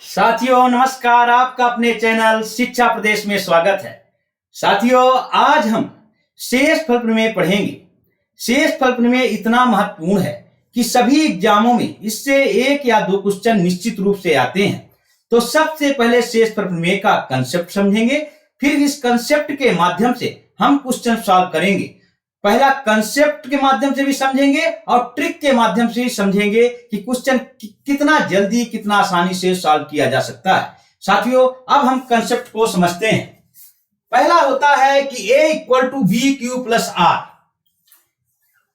साथियों नमस्कार, आपका अपने चैनल शिक्षा प्रदेश में स्वागत है। साथियों आज हम शेषफल प्रमेय पढ़ेंगे। शेषफल प्रमेय इतना महत्वपूर्ण है कि सभी एग्जामों में इससे एक या दो क्वेश्चन निश्चित रूप से आते हैं। तो सबसे पहले शेषफल प्रमेय का कंसेप्ट समझेंगे, फिर इस कंसेप्ट के माध्यम से हम क्वेश्चन सॉल्व करेंगे। पहला कंसेप्ट के माध्यम से भी समझेंगे और ट्रिक के माध्यम से भी समझेंगे कि क्वेश्चन कितना जल्दी कितना आसानी से सॉल्व किया जा सकता है। साथियों अब हम कंसेप्ट को समझते हैं। पहला होता है कि a equal to B Q plus R.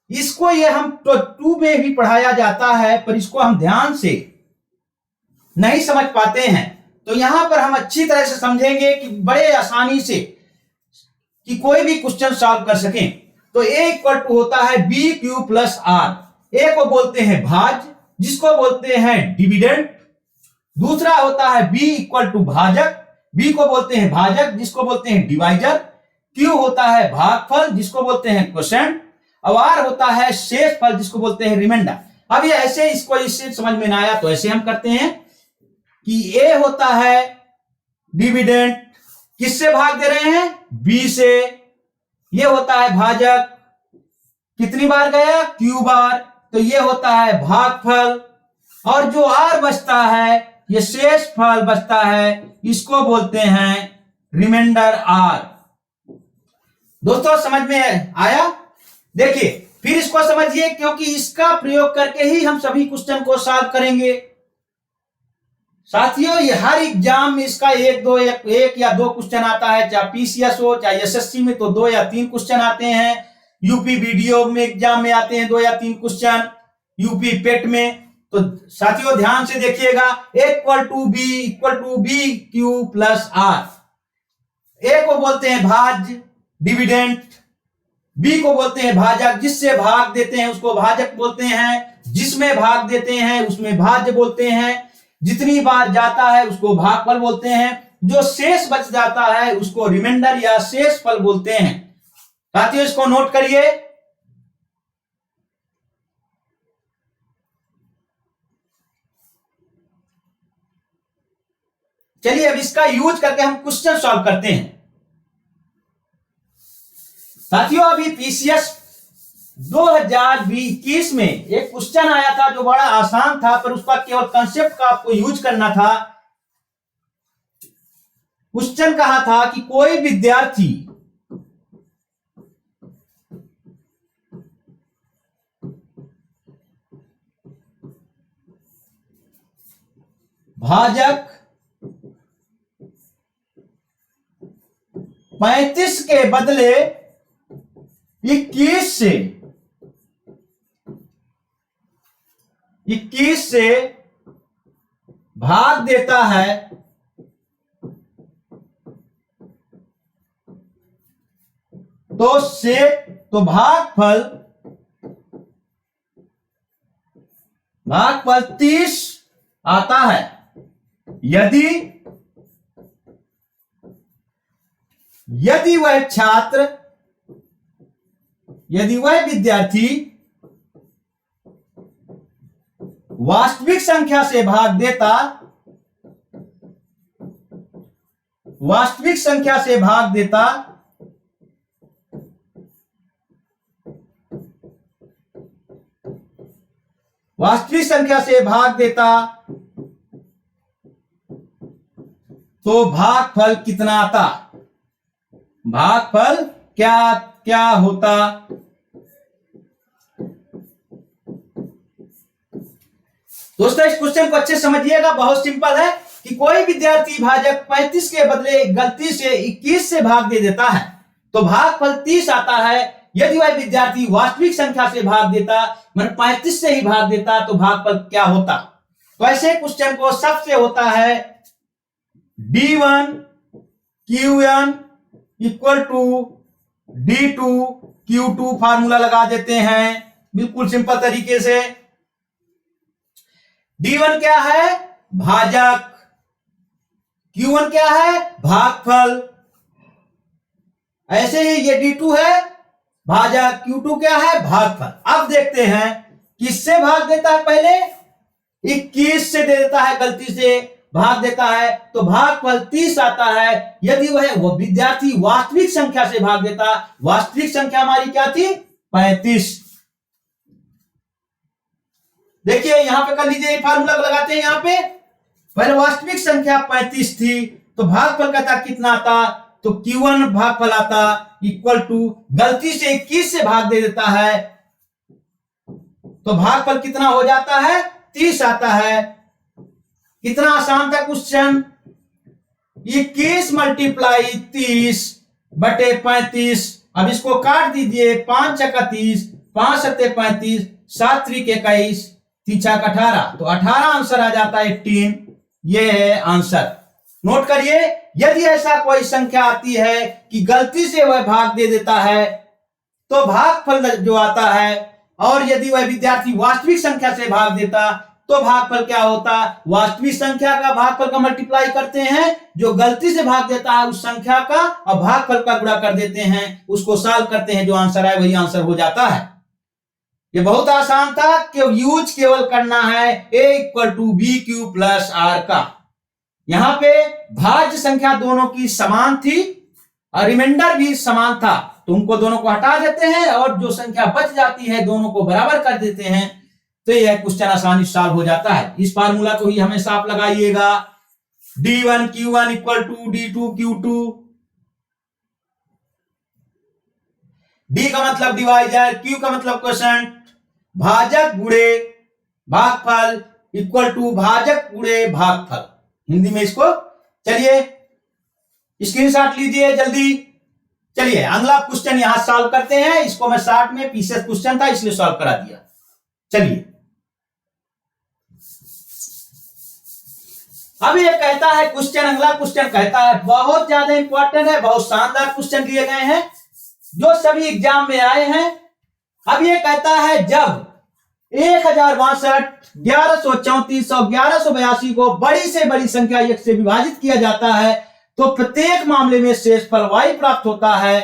इसको ये हम तो 2 में भी पढ़ाया जाता है, पर इसको हम ध्यान से नहीं समझ पाते हैं। तो यहां पर हम अच्छी तरह से समझेंगे कि बड़े आसानी से कि कोई भी क्वेश्चन सॉल्व कर सकें। तो a इक्वल टू होता है B Q plus R. A को बोलते हैं भाज्य, जिसको बोलते हैं डिविडेंड। दूसरा होता है b इक्वल टू भाजक, b को बोलते हैं भाजक, जिसको बोलते हैं डिवाइजर। q होता है भागफल, जिसको बोलते हैं क्वोशेंट। और r होता है शेषफल, जिसको बोलते हैं रिमाइंडर। अब ये ऐसे इसको इससे समझ में ना आया तो ऐसे हम करते हैं कि a होता है डिविडेंड, किससे भाग दे रहे हैं? b से। ये होता है भाजक, कितनी बार गया? q बार। तो ये होता है भागफल। और जो r बचता है ये शेषफल बचता है, इसको बोलते हैं रिमाइंडर r। दोस्तों समझ में आया? देखिए फिर इसको समझिए, क्योंकि इसका प्रयोग करके ही हम सभी क्वेश्चन को सॉल्व करेंगे। साथियों ये हर एग्जाम में इसका एक या दो क्वेश्चन आता है, चाहे पीसीएस हो चाहे एसएससी में तो 2 या 3 क्वेश्चन आते हैं। यूपी वीडियो में एग्जाम में आते हैं 2 या 3 क्वेश्चन, यूपी पेट में। तो साथियों ध्यान से देखिएगा, equal to B Q plus R. A को बोलते हैं भाज्य डिविडेंड, बी को बोलते हैं भाजक, जिससे भाग देते हैं उसको भाजक बोलते हैं, जिसमें भाग देते हैं उसमें भाज्य बोलते हैं, जितनी बार जाता है उसको भागफल बोलते हैं, जो शेष बच जाता है उसको रिमाइंडर या शेषफल बोलते हैं। साथियों इसको नोट करिए। चलिए अब इसका यूज करके हम क्वेश्चन सॉल्व करते हैं। साथियों अभी पीसीएस 2021 में एक क्वेश्चन आया था जो बड़ा आसान था, पर उसका केवल कंसेप्ट का आपको यूज करना था। क्वेश्चन कहा था कि कोई विद्यार्थी भाजक 35 के बदले 21 से भाग देता है, तो भागफल 30 आता है। यदि वह विद्यार्थी वास्तविक संख्या से भाग देता, वास्तविक संख्या से भाग देता तो भागफल कितना आता? भागफल क्या होता? दोस्तों इस क्वेश्चन को अच्छे समझिएगा, बहुत सिंपल है कि कोई विद्यार्थी भाजक 35 के बदले गलती से 21 से भाग दे देता है तो भागफल 30 आता है। यदि वह विद्यार्थी वास्तविक संख्या से भाग देता, मतलब 35 से ही भाग देता, तो भागफल क्या होता? तो ऐसे क्वेश्चन को सबसे होता है D1 Q1 equal to D2 Q2, formula लगा देते हैं बिल्कुल सिंपल तरीके से। D1 क्या है? भाजक। Q1 क्या है? भागफल। ऐसे ही ये D2 है भाजक, Q2 क्या है? भागफल। अब देखते हैं किससे भाग देता है, पहले 21 से दे देता है गलती से, भाग देता है तो भागफल 30 आता है। यदि वह विद्यार्थी वास्तविक संख्या से भाग देता, वास्तविक संख्या हमारी क्या थी? 35। देखिए यहां पे कर लीजिए, फार्मूला लगाते हैं। यहां पे पहले वास्तविक संख्या 35 थी तो भागफल कहता कितना आता? तो Q1 भागफल आता इक्वल टू, गलती से 21 से भाग दे देता है तो भागफल कितना हो जाता है? 30 आता है। कितना आसान था क्वेश्चन। 21 मल्टीप्लाई 30 बटे 35। अब इसको काट दीजिए, 5 छक्का 30, 5 सत्ते 35, 7 त्रिक 21, 3 छक्का 18, तो 18 आंसर आ जाता है 18। ये है आंसर। नोट करिए, यदि ऐसा कोई संख्या आती है कि गलती से वह भाग दे देता है तो भागफल जो आता है, और यदि वह विद्यार्थी वास्तविक संख्या से भाग देता तो भागफल क्या होता? वास्तविक संख्या का भागफल का मल्टीप्लाई करते हैं, जो गलती से भाग देता है उस संख्या का, और भागफल का गुणा कर देते हैं, उसको सॉल्व करते हैं, जो आंसर आए वही आंसर हो जाता है। ये बहुत आसान था कि यूज केवल करना है a equal to B Q plus R का। यहां पे भाज्य संख्या दोनों की समान थी और रिमाइंडर भी समान था, तो उनको दोनों को हटा देते हैं और जो संख्या बच जाती है दोनों को बराबर कर देते हैं, तो यह क्वेश्चन आसानी से सॉल्व हो जाता है। इस फार्मूला को ही हमेशा आप लगाइएगा, D1 Q1 equal to D2 Q2। D का मतलब डिवाइजर, Q का मतलब क्वोशंट, भाजक गुणे भागफल इक्वल टू भाजक गुणे भागफल, हिंदी में इसको। चलिए स्क्रीनशॉट लीजिए जल्दी। चलिए अगला क्वेश्चन यहां सॉल्व करते हैं। इसको मैं शॉर्ट में, पीसीएस क्वेश्चन था इसलिए सॉल्व करा दिया। चलिए अब ये कहता है क्वेश्चन, अगला क्वेश्चन कहता है, बहुत ज्यादा इंपॉर्टेंट है, बहुत शानदार क्वेश्चन दिए गए हैं जो सभी एग्जाम में आए हैं। अब ये कहता है जब 1062, 1134 और 1182 को बड़ी से बड़ी संख्या एक से विभाजित किया जाता है तो प्रत्येक मामले में शेषफल y प्राप्त होता है,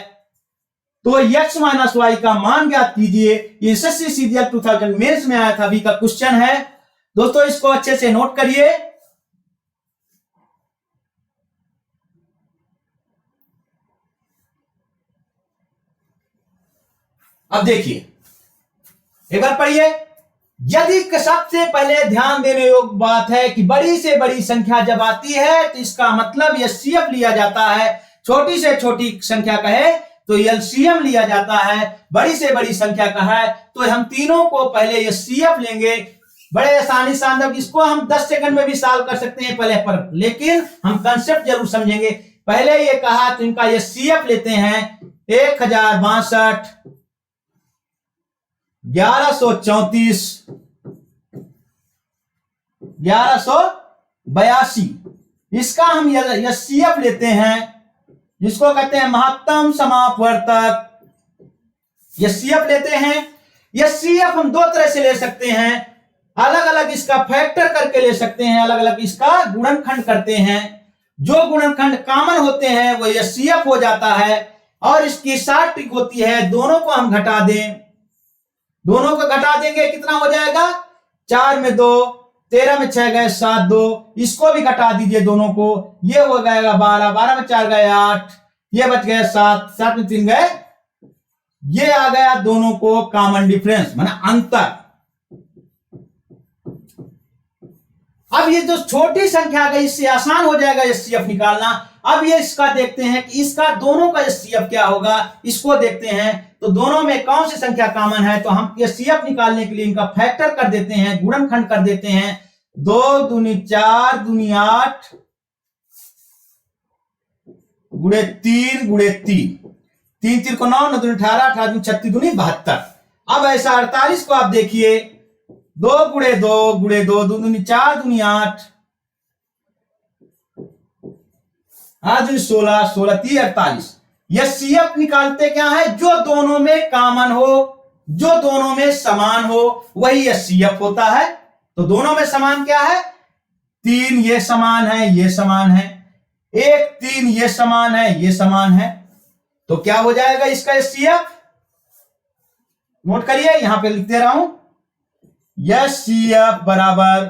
तो x माइनस वाई का मान ज्ञात कीजिए। एसएससी सीजीएल 2000 मेंस में आया था, अभी का क्वेश्चन है दोस्तों, इसको अच्छे से नोट करिए। अब देखिए एक बार पढ़िए। यदि सबसे पहले ध्यान देने योग्य बात है कि बड़ी से बड़ी संख्या जब आती है तो इसका मतलब एचसीएफ लिया जाता है, छोटी से छोटी संख्या कहे तो एलसीएम लिया जाता है, बड़ी से बड़ी संख्या का है तो हम तीनों को पहले एचसीएफ लेंगे। बड़े आसानी से अंदर इसको हम 10 सेकंड में भी सॉल्व कर सकते हैं पहले पर, लेकिन हम कंसेप्ट जरूर समझेंगे। पहले ये कहा तो इनका एचसीएफ लेते हैं, 1062, 1134, 1182, इसका हम एचसीएफ लेते हैं, जिसको कहते हैं महत्तम समापवर्तक। एचसीएफ लेते हैं। एचसीएफ हम दो तरह से ले सकते हैं, अलग अलग इसका फैक्टर करके ले सकते हैं, अलग अलग इसका गुणनखंड करते हैं। जो गुणनखंड कॉमन होते हैं वो एचसीएफ हो जाता है, और इसकी शॉर्ट ट्रिक होती है दोनों को हम घटा दें। दोनों को घटा देंगे कितना हो जाएगा? 4 में 2, 13 में 6 गए 7, 2, इसको भी घटा दीजिए दोनों को, ये हो जाएगा 12, 12 में 4 गए 8, ये बच गए 7, 7 में 3 गए, ये आ गया दोनों को कॉमन डिफरेंस माना अंतर। अब ये जो छोटी संख्या गई इससे आसान हो जाएगा एचसीएफ निकालना। अब ये इसका देखते हैं कि इसका दोनों का एचसीएफ क्या होगा, इसको देखते हैं तो दोनों में कौन सी संख्या कॉमन है, तो हम एचसीएफ निकालने के लिए इनका फैक्टर कर देते हैं, गुणनखंड कर देते हैं। 2 दूनी 4 दूनी 8 गुणे 3 गुणे 3, 3 3 को 9, 9 दूनी 18, 18 दूनी 36 दूनी 72। अब ऐसा 48 को आप देखिए, 2 गुणे 2 गुणे 2, 2 दूनी 4 दूनी 8, 8 दूनी 16, 16 3 48। एचसीएफ निकालते क्या है? जो दोनों में कॉमन हो, जो दोनों में समान हो, वही एचसीएफ होता है। तो दोनों में समान क्या है? 3 ये समान है, ये समान है, 1 3 ये समान है, ये समान है, तो क्या हो जाएगा इसका एचसीएफ? नोट करिए, यहां पे लिख दे रहा हूं, एचसीएफ बराबर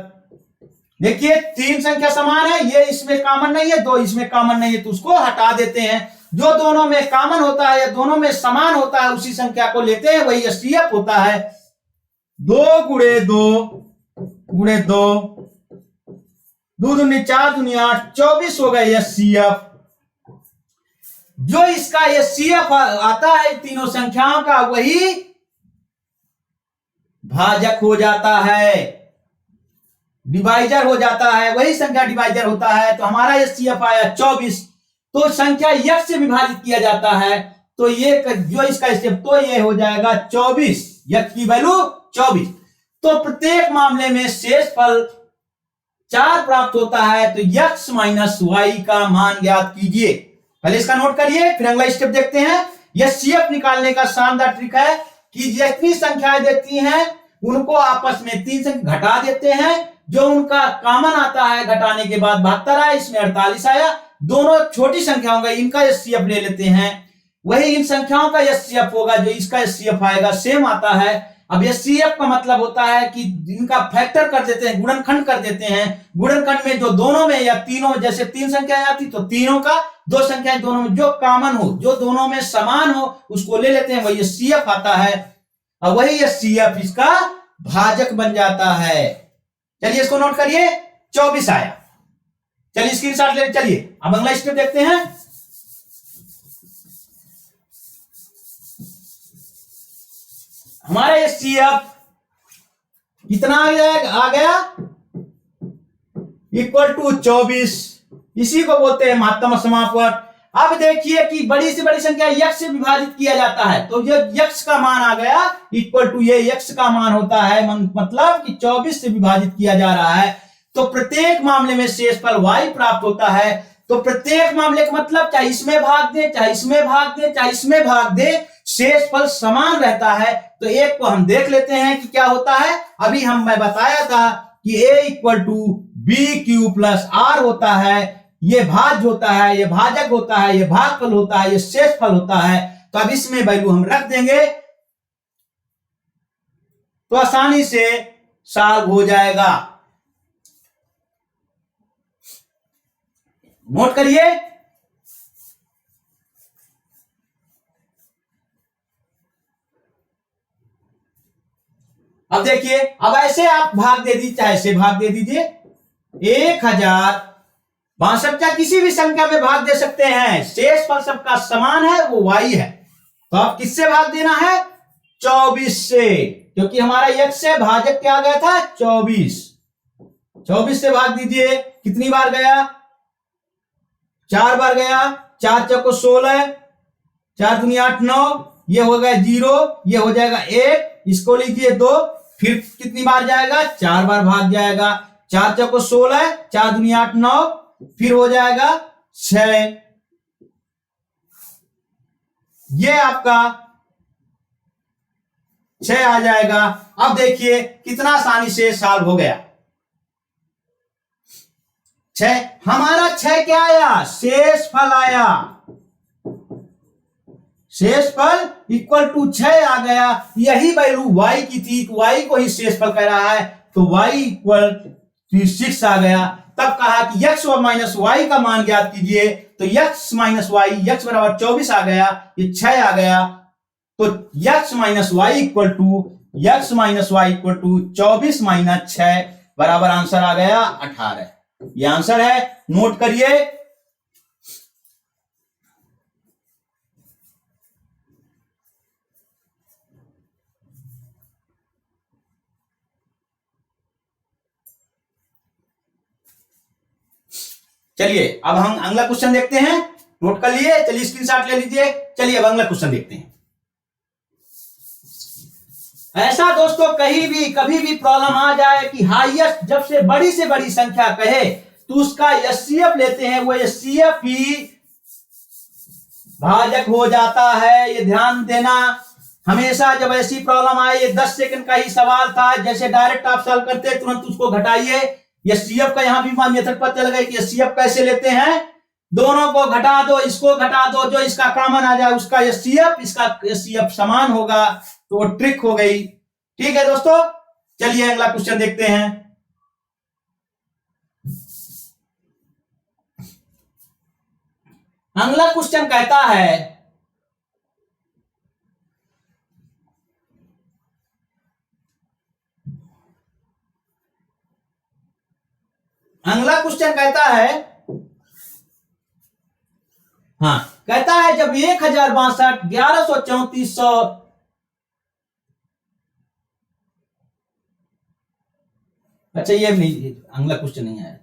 देखिए 3 संख्या समान है, ये इसमें कॉमन नहीं है, 2 इसमें कॉमन नहीं है, तो उसको हटा देते हैं। जो दोनों में कॉमन होता है या दोनों में समान होता है उसी संख्या को लेते हैं, वही एचसीएफ होता है। 2 गुणे 2 गुणे 2, 2 दूनी 4 दूनी 8, 24 हो गए एचसीएफ। जो इसका एचसीएफ आता है तीनों संख्याओं का, वही भाजक हो जाता है, डिवाइजर हो जाता है, वही संख्या डिवाइजर होता है। तो हमारा एचसीएफ आया 24। तो संख्या x से विभाजित किया जाता है, तो ये जो इसका स्टेप, तो ये हो जाएगा 24, x की वैल्यू 24। तो प्रत्येक मामले में शेषफल 4 प्राप्त होता है। तो x माइनस वाई का मान ज्ञात कीजिए। पहले इसका नोट करिए, फिर अगला स्टेप देखते हैं। एचसीएफ निकालने का शानदार ट्रिक है कि जितनी संख्याएं देती हैं उनको आपस में 3 से घटा देते हैं, जो उनका कॉमन आता है घटाने के बाद 72 आया, इसमें 48 आया। दोनों छोटी संख्याओं का इनका एचसीएफ ले लेते हैं, वही इन संख्याओं का एचसीएफ होगा, जो इसका एचसीएफ आएगा सेम आता है। अब एचसीएफ का मतलब होता है कि इनका फैक्टर कर देते हैं, गुणनखंड कर देते हैं। गुणनखंड में जो दोनों में या तीनों, जैसे 3 संख्याएं आती तो तीनों का, 2 संख्याएं दोनों में जो कॉमन हो, जो दोनों में समान हो, उसको ले लेते हैं, वही एचसीएफ आता है। और वही एचसीएफ इसका भाजक बन जाता है। चलिए इसको नोट करिए, 24 आया। चलिए स्क्रीनशॉट ले, चलिए अब अगला स्टेप देखते हैं। हमारा एचसीएफ कितना आ गया इक्वल टू 24। इसी को बोलते हैं महत्तम समापक। अब देखिए कि बड़ी से बड़ी संख्या x से विभाजित किया जाता है, तो ये x का मान आ गया इक्वल टू, ये x का मान होता है, मतलब कि 24 से विभाजित किया जा रहा है। तो प्रत्येक मामले में शेषफल y प्राप्त होता है। तो प्रत्येक मामले का मतलब चाहे इसमें भाग दे, चाहे इसमें भाग दे, चाहे इसमें भाग दे, शेषफल समान रहता है। तो एक को हम देख लेते हैं कि क्या होता है। अभी मैं बताया था कि a equal to B Q plus R होता है, ये भाज्य होता है, ये भाजक होता है, ये भागफल होता है, ये शेषफल होता है। तो अब इसमें वैल्यू हम रख देंगे तो आसानी से सॉल्व हो जाएगा। नोट करिए, अब देखिए, अब ऐसे आप भाग दे दीजिए, चाहे ऐसे भाग दे दीजिए, 1062 का किसी भी संख्या में भाग दे सकते हैं, शेषफल सबका समान है, वो y है। तो आप किससे भाग देना है? 24 से, क्योंकि हमारा x से भाजक क्या आ गया था? 24। 24 से भाग दीजिए, कितनी बार गया? 4 बार गया। 4 चौको 16, 4 दूनी 8 9, ये हो गया 0, ये हो जाएगा 1, इसको लीजिए 2, फिर कितनी बार जाएगा? 4 बार भाग जाएगा। 4 चौको 16, 4 दूनी 8 9, फिर हो जाएगा 6। ये आपका 6 आ जाएगा। अब देखिए कितना आसानी से सॉल्व हो गया। 6, हमारा 6 क्या आया? शेषफल आया। शेषफल इक्वल टू 6 आ गया। यही वैल्यू y की थी, y को ही शेषफल कह रहा है, तो y इक्वल टू 6 आ गया। तब कहा कि x माइनस वाई का मान ज्ञात कीजिए, तो x माइनस वाई, x बराबर 24 आ गया, ये 6 आ गया। तो x minus Y equal to 24 minus 6 बराबर आंसर आ गया 18। ये आंसर है, नोट करिए। चलिए अब हम अगला क्वेश्चन देखते हैं। नोट कर लिए, चलिए स्क्रीनशॉट ले लीजिए। चलिए अब अगला क्वेश्चन देखते हैं। ऐसा दोस्तों कभी भी प्रॉब्लम आ जाए कि हाईएस्ट जब से बड़ी संख्या कहे तो उसका एचसीएफ लेते हैं, वो एचसीएफ ही भाजक हो जाता है। ये ध्यान देना, हमेशा जब ऐसी प्रॉब्लम आए, ये 10 सेकंड का ही सवाल था, जैसे डायरेक्ट आप सॉल्व करते तुरंत उसको घटाइए। एचसीएफ का यहां भी मेथड पता चल गया कि एचसीएफ कैसे लेते हैं। दोनों को घटा दो, इसको घटा दो, जो इसका कॉमन आ जाए उसका एचसीएफ, इसका एचसीएफ समान होगा, तो वो ट्रिक हो गई। ठीक है दोस्तों, चलिए अगला क्वेश्चन देखते हैं। अगला क्वेश्चन कहता है अगला क्वेश्चन कहता है हाँ कहता है जब 1062 1134 अच्छा ये नहीं, अगला क्वेश्चन नहीं आया।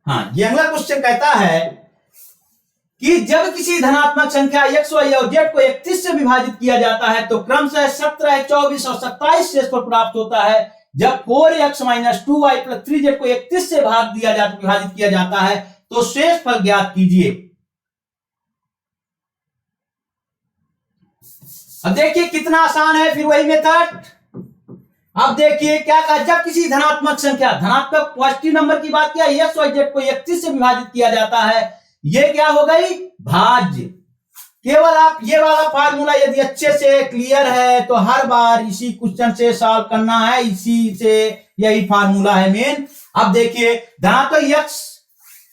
हाँ ये अगला क्वेश्चन कहता है कि जब किसी धनात्मक संख्या x, y और z को 31 से विभाजित किया जाता है तो क्रमशः 17, 24 और 27 शेषफल प्राप्त होता है। जब 4x - 2y + 3z को 31 से विभाजित किया जाता है तो शेषफल ज्ञात कीजिए। अब देखिए कितना आसान है, फिर वही मेथड। अब देखिए क्या कहा, जब किसी धनात्मक संख्या, धनात्मक पॉजिटिव नंबर की बात किया, x, y, z को 31 से विभाजित किया जाता है, ये क्या हो गई, भाज्य। केवल आप ये वाला फार्मूला यदि अच्छे से क्लियर है तो हर बार इसी क्वेश्चन से सॉल्व करना है, इसी से यही फार्मूला है मेन। अब देखिए धनात्मक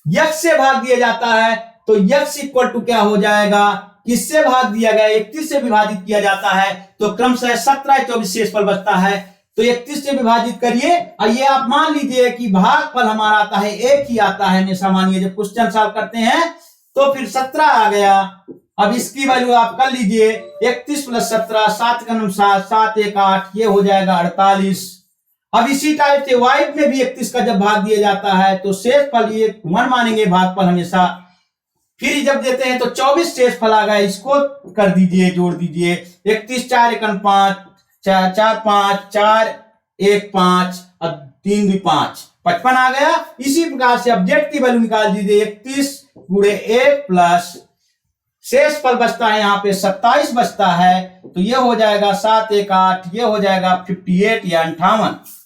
x से भाग दिया जाता है तो x इक्वल टू क्या हो जाएगा, किससे भाग दिया गया, 31 से विभाजित किया जाता है तो क्रमशः 17, 24 शेषफल बचता है। तो 31 से विभाजित करिए और ये आप मान लीजिए कि भागफल हमारा आता है एक ही आता है हमेशा। मानिए जब क्वेश्चन सॉल्व करते हैं तो फिर 17 आ गया। अब इसकी वैल्यू आप कर लीजिए 31 + 17 7 का 7 7 1 8, ये हो जाएगा 48। अब इसी टाइप से y में भी 31 का जब भाग दिया जाता है तो शेषफल ये 1 मानेंगे भागफल हमेशा। फिर जब देते हैं तो 24 शेषफल आ गया, इसको कर दीजिए, जोड़ दीजिए 31 4 1 5 4 4 5 4 1 5 और 3 2 5 55 आ गया। इसी प्रकार से अब z की वैल्यू निकाल दीजिए 31 × 1 प्लस शेषफल बचता है यहाँ पे 27 बचता है तो ये हो जाएगा 7 1 8, ये हो जाएगा 58 या 58।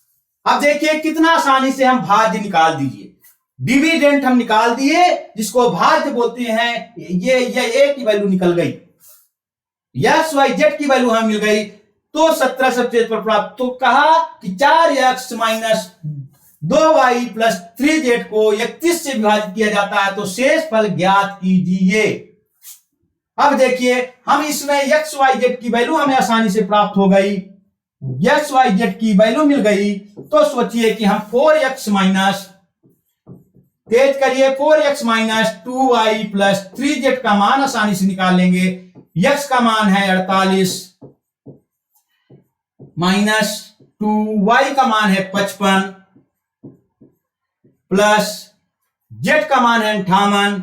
अब देखिए कितना आसानी से हम भाज्य निकाल दीजिए, डिविडेंट हम निकाल दिए जिसको भाज्य बोलते हैं। ये a की वैल्यू निकल गई, x y z की वैल्यू हमें मिल गई तो 17 सब शेषफल प्राप्त। तो कहा कि 4x - 2y + 3z को 31 से विभाजित किया जाता है तो शेषफल ज्ञात कीजिए। अब देखिए हम इसमें x y z की वैल्यू हमें आसानी से प्राप्त हो गई, x y z की वैल्यू मिल गई। तो सोचिए कि हम 4x तेज करिए 4x - 2y + 3z का मान आसानी से निकाल लेंगे। x का मान है 48 -2y का मान है 55 प्लस z का मान है 58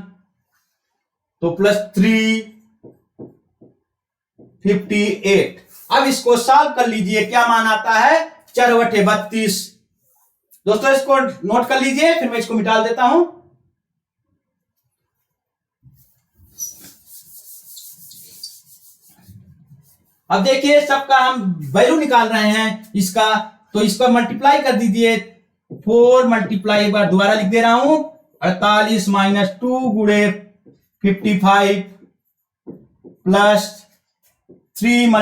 तो +3 58। अब इसको सॉल्व कर लीजिए, क्या मान आता है 4/32। दोस्तों इसको नोट कर लीजिए, फिर मैं इसको मिटा देता हूं। अब देखिए सबका हम वैल्यू निकाल रहे हैं इसका, तो इसको मल्टीप्लाई कर दीजिए 4 मल्टीप्लाई, एक बार दोबारा लिख दे रहा हूं 48 - 2 × 55 प्लस 3 ×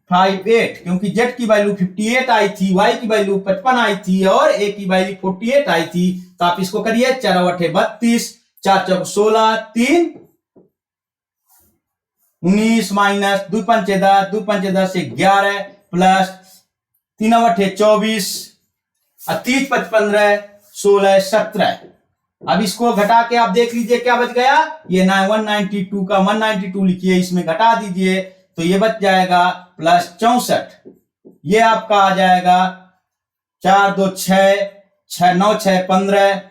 5 8, क्योंकि z की वैल्यू 58 आई थी, y की वैल्यू 55 आई थी और a की वैल्यू 48 आई थी। तो आप इसको करिए 4/32, 4 × 16 3 19 - 2 × 10 2 × 10 11 प्लस 3/24 और 30 × 15 16 17। अब इसको घटा के आप देख लीजिए क्या बच गया, ये 192 का 192 लिखिए, इसमें घटा दीजिए तो ये बच जाएगा +64। ये आपका आ जाएगा 4 2 6 6 9 6 15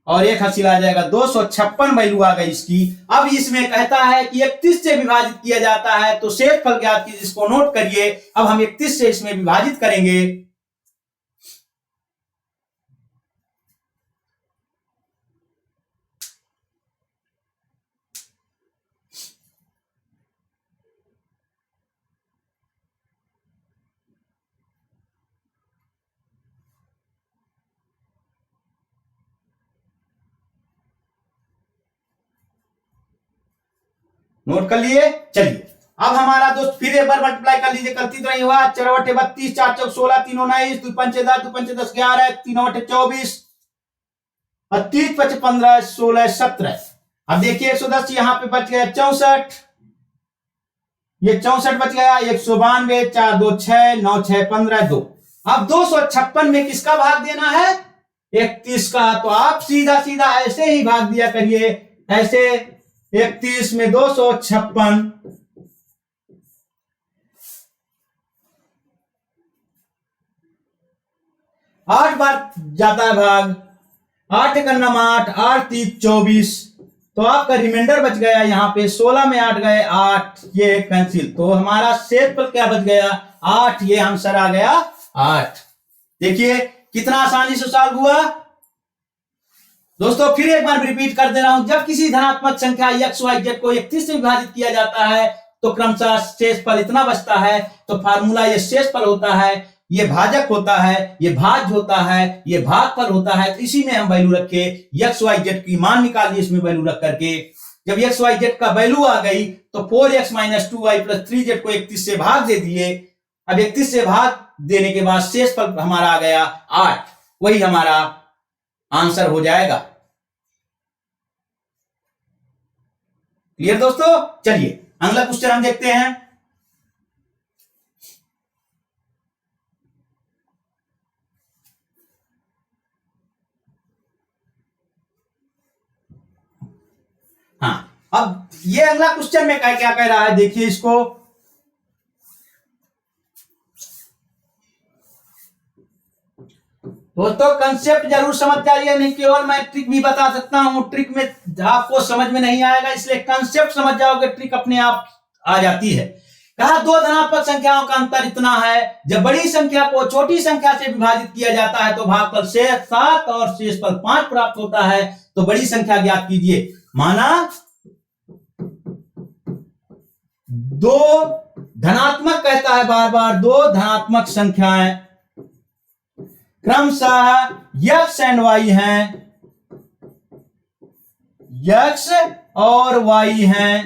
और एक हासिल आ जाएगा 256 वैल्यू आ गई इसकी। अब इसमें कहता है कि 31 से विभाजित किया जाता है तो शेषफल ज्ञात कीजिए, इसको नोट करिए। अब हम 31 से इसमें विभाजित करेंगे नोट कर लिए। चलिए अब हमारा दोस्त फिर एक बार मल्टीप्लाई कर लीजिए, गलती तो नहीं हुआ। 4/32 4 × 16 3 19 2 × 5 10 2 × 10 11 3/24 और 30 25 15 16 17। अब देखिए 110 यहां पे बच गया 64, ये 64 बच गया, 192, 4 2 6 9 6 15 2। अब 256 में किसका भाग देना है? 31 का। तो आप सीधा सीधा ऐसे ही भाग दिया करिए, ऐसे 31 में 256, 8 बार जाता है भाग, 8 का नाम 8, 8 3 24। तो आपका रिमाइंडर बच गया यहाँ पे 16 में 8 गए 8, ये कैंसिल। तो हमारा शेषफल क्या बच गया? 8। ये आंसर आ गया 8। देखिए कितना आसानी से सॉल्व हुआ दोस्तों। फिर एक बार रिपीट कर दे रहा हूं, जब किसी धनात्मक संख्या एक्स वाई जेड को 31 से विभाजित किया जाता है तो क्रमशः शेषफल इतना बचता है। तो फार्मूला ये शेषफल होता है, ये भाजक होता है, ये भाज्य होता है, ये भागफल होता है। तो इसी में हम वैल्यू रखे, एक्स वाई जेड की मान निकालिए इसमें वैल्यू रख करके। जब एक्स वाई जेड का वैल्यू आ गई तो 4x - 2y + 3z को 31 से भाग दे दिए। अब 31 से भाग देने के बाद शेषफल हमारा आ गया 8, वही हमारा आंसर हो जाएगा। क्लियर दोस्तों? चलिए अगला क्वेश्चन हम देखते हैं। हाँ, अब ये अगला क्वेश्चन में क्या कह रहा है, देखिए इसको। दोस्तों कंसेप्ट जरूर समझ जाइए, नहीं केवल मैं ट्रिक भी बता सकता हूं, ट्रिक में आपको समझ में नहीं आएगा, इसलिए कंसेप्ट समझ जाओगे, ट्रिक अपने आप आ जाती है। कहा दो धनात्मक संख्याओं का अंतर इतना है, जब बड़ी संख्या को छोटी संख्या से विभाजित किया जाता है तो भागफल शेष 7 और शेषफल 5 प्राप्त होता है। तो बड़ी संख्या ज्ञात कीजिए। माना दो धनात्मक कहता है बार बार, दो धनात्मक संख्याएं क्रमशः x एंड y हैं, x और y हैं।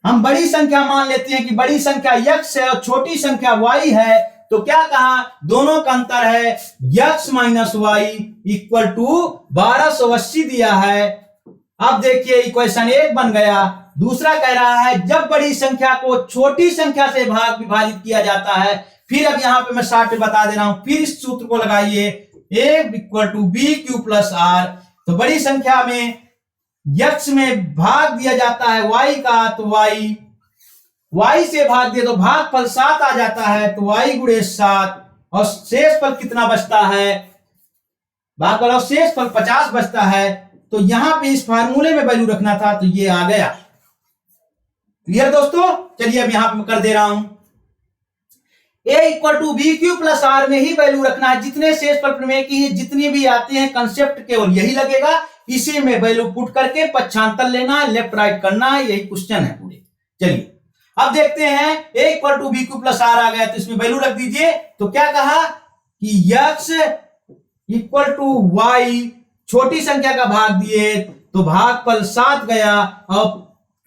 हम बड़ी संख्या मान लेते हैं कि बड़ी संख्या x है और छोटी संख्या y है। तो क्या कहा, दोनों का अंतर है x - y = 1280 दिया है। अब देखिए इक्वेशन 1 बन गया। दूसरा कह रहा है जब बड़ी संख्या को छोटी संख्या से विभाजित किया जाता है। फिर अब यहां पे मैं शॉर्ट में बता दे रहा हूं, फिर इस सूत्र को लगाइए, a = bq + r। तो बड़ी संख्या में x में भाग दिया जाता है y का, तो y से भाग दिया तो भागफल 7 आ जाता है, तो y × 7 और शेषफल कितना बचता है, भागफल और शेषफल 50 बचता है। तो यहां पे इस फार्मूले में वैल्यू रखना था, तो ये आ गया। क्लियर दोस्तों? चलिए अब यहां पे मैं कर दे रहा हूं, a = bq + r में ही वैल्यू रखना है। जितने शेषफल प्रमेय की जितनी भी आते हैं कंसेप्ट केवल यही लगेगा, इसी में वैल्यू पुट करके पक्षांतर लेना है, लेफ्ट राइट करना है, यही क्वेश्चन है पूरे। चलिए अब देखते हैं, a = bq + r आ गया तो इसमें वैल्यू रख दीजिए। तो क्या कहा कि x = y, छोटी संख्या का भाग दिए तो भागफल 7 गया और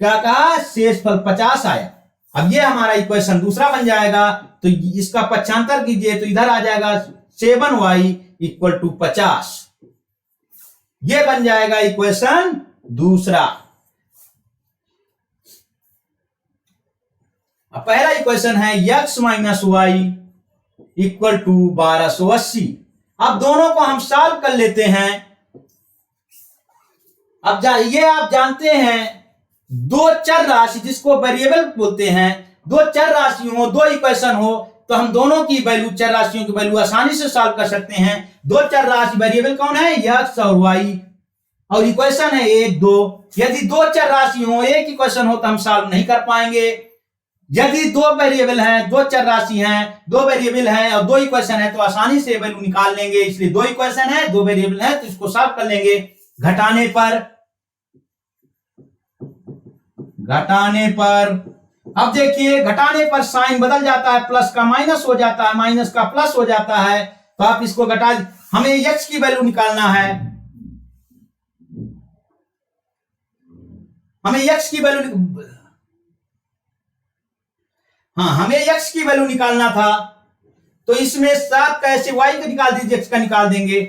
क्या कहा, शेषफल 50 आया। अब ये हमारा इक्वेशन दूसरा बन जाएगा। तो इसका पक्षांतर कीजिए तो इधर आ जाएगा 7y = 50। ये बन जाएगा इक्वेशन दूसरा। अब पहला इक्वेशन है x - y = 1280। अब दोनों को हम सॉल्व कर लेते हैं। अब ये आप जानते हैं, दो चर राशि जिसको वेरिएबल बोलते हैं, दो चर राशि हो, दो इक्वेशन हो, तो हम दोनों की वैल्यू, चर राशियों की वैल्यू आसानी से सॉल्व कर सकते हैं। दो चर राशि, वेरिएबल कौन है, x और y, और इक्वेशन है 1 2। यदि दो चर राशि हो, एक इक्वेशन हो, तो हम सॉल्व नहीं कर पाएंगे। यदि दो वेरिएबल हैं, दो चर राशि हैं, दो वेरिएबल हैं और दो इक्वेशन है, तो आसानी से वैल्यू निकाल लेंगे। इसलिए दो इक्वेशन है, दो वेरिएबल है, तो इसको सॉल्व कर लेंगे। घटाने पर अब देखिए, घटाने पर साइन बदल जाता है, प्लस का माइनस हो जाता है, माइनस का प्लस हो जाता है। तो आप इसको घटा, हमें x की वैल्यू निकालना है, हमें x की वैल्यू, हाँ हमें x की वैल्यू निकालना था। तो इसमें 7 का ऐसे y का निकाल दीजिए, x का निकाल देंगे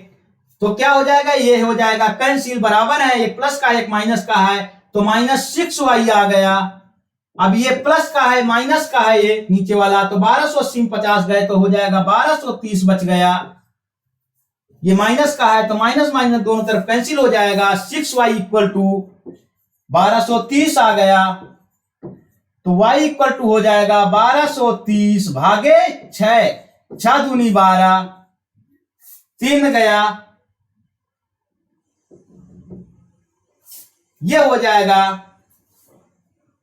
तो क्या हो जाएगा, ये हो जाएगा कैंसिल, बराबर है, एक प्लस का एक माइनस का है तो -6y आ गया। अब ये प्लस का है माइनस का है ये नीचे वाला, तो 1280 में 50 गए तो हो जाएगा 1230 बच गया। ये माइनस का है तो माइनस माइनस दोनों तरफ कैंसिल हो जाएगा, 6y इक्वल टू 1230 आ गया, तो y इक्वल टू हो जाएगा 1230 भागे 6, 6 दूनी 12, 3 गया, ये हो जाएगा।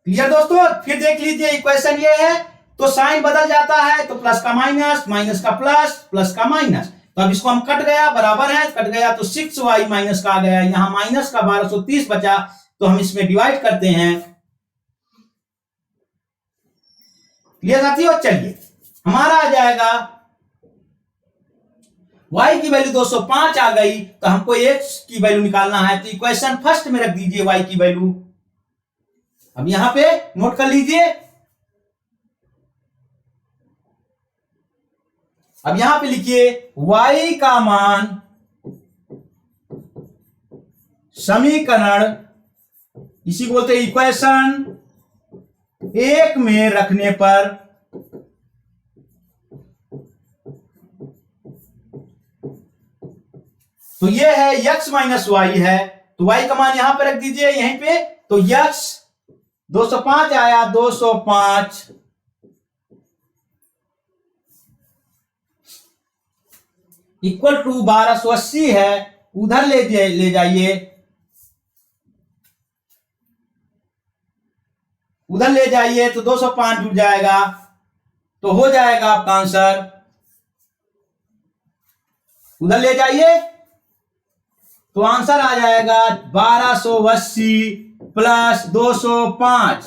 क्लियर दोस्तों? फिर देख लीजिए इक्वेशन ये है, तो साइन बदल जाता है, तो प्लस का माइनस, माइनस का प्लस, प्लस का माइनस, तो अब इसको हम कट गया, बराबर है, कट गया तो 6y माइनस का आ गया, यहां माइनस का 1230 बचा, तो हम इसमें डिवाइड करते हैं। क्लियर साथियों? चलिए हमारा आ जाएगा y की वैल्यू 205 आ गई, तो हमको x की वैल्यू निकालना है, तो इक्वेशन फर्स्ट में रख दीजिए y की वैल्यू। अब यहां पे नोट कर लीजिए, अब यहां पे लिखिए y का मान समीकरण, इसी को बोलते हैं इक्वेशन 1 में रखने पर तो ये है x माइनस वाई है, तो y का मान यहां पे रख दीजिए यहीं पे, तो x 205 आया, 205 इक्वल टू 1280 है, उधर ले जाइए, उधर ले जाइए तो 205 जुड़ जाएगा, तो हो जाएगा आपका आंसर। उधर ले जाइए तो आंसर आ जाएगा 1280 प्लस 205,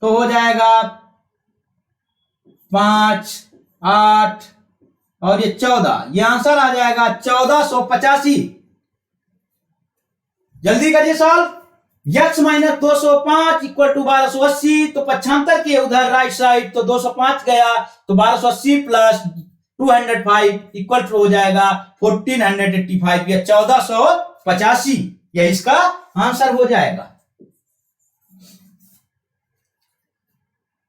तो हो जाएगा 5, 8 और ये 14, ये आंसर आ जाएगा 1485। जल्दी करिए solve. x minus 205 equal to 1280, तो 75 के उधर राइट साइड, तो 205 गया, तो 1280 प्लस 205 इक्वल टू हो जाएगा 1485 या 1485, यह इसका आंसर हो जाएगा।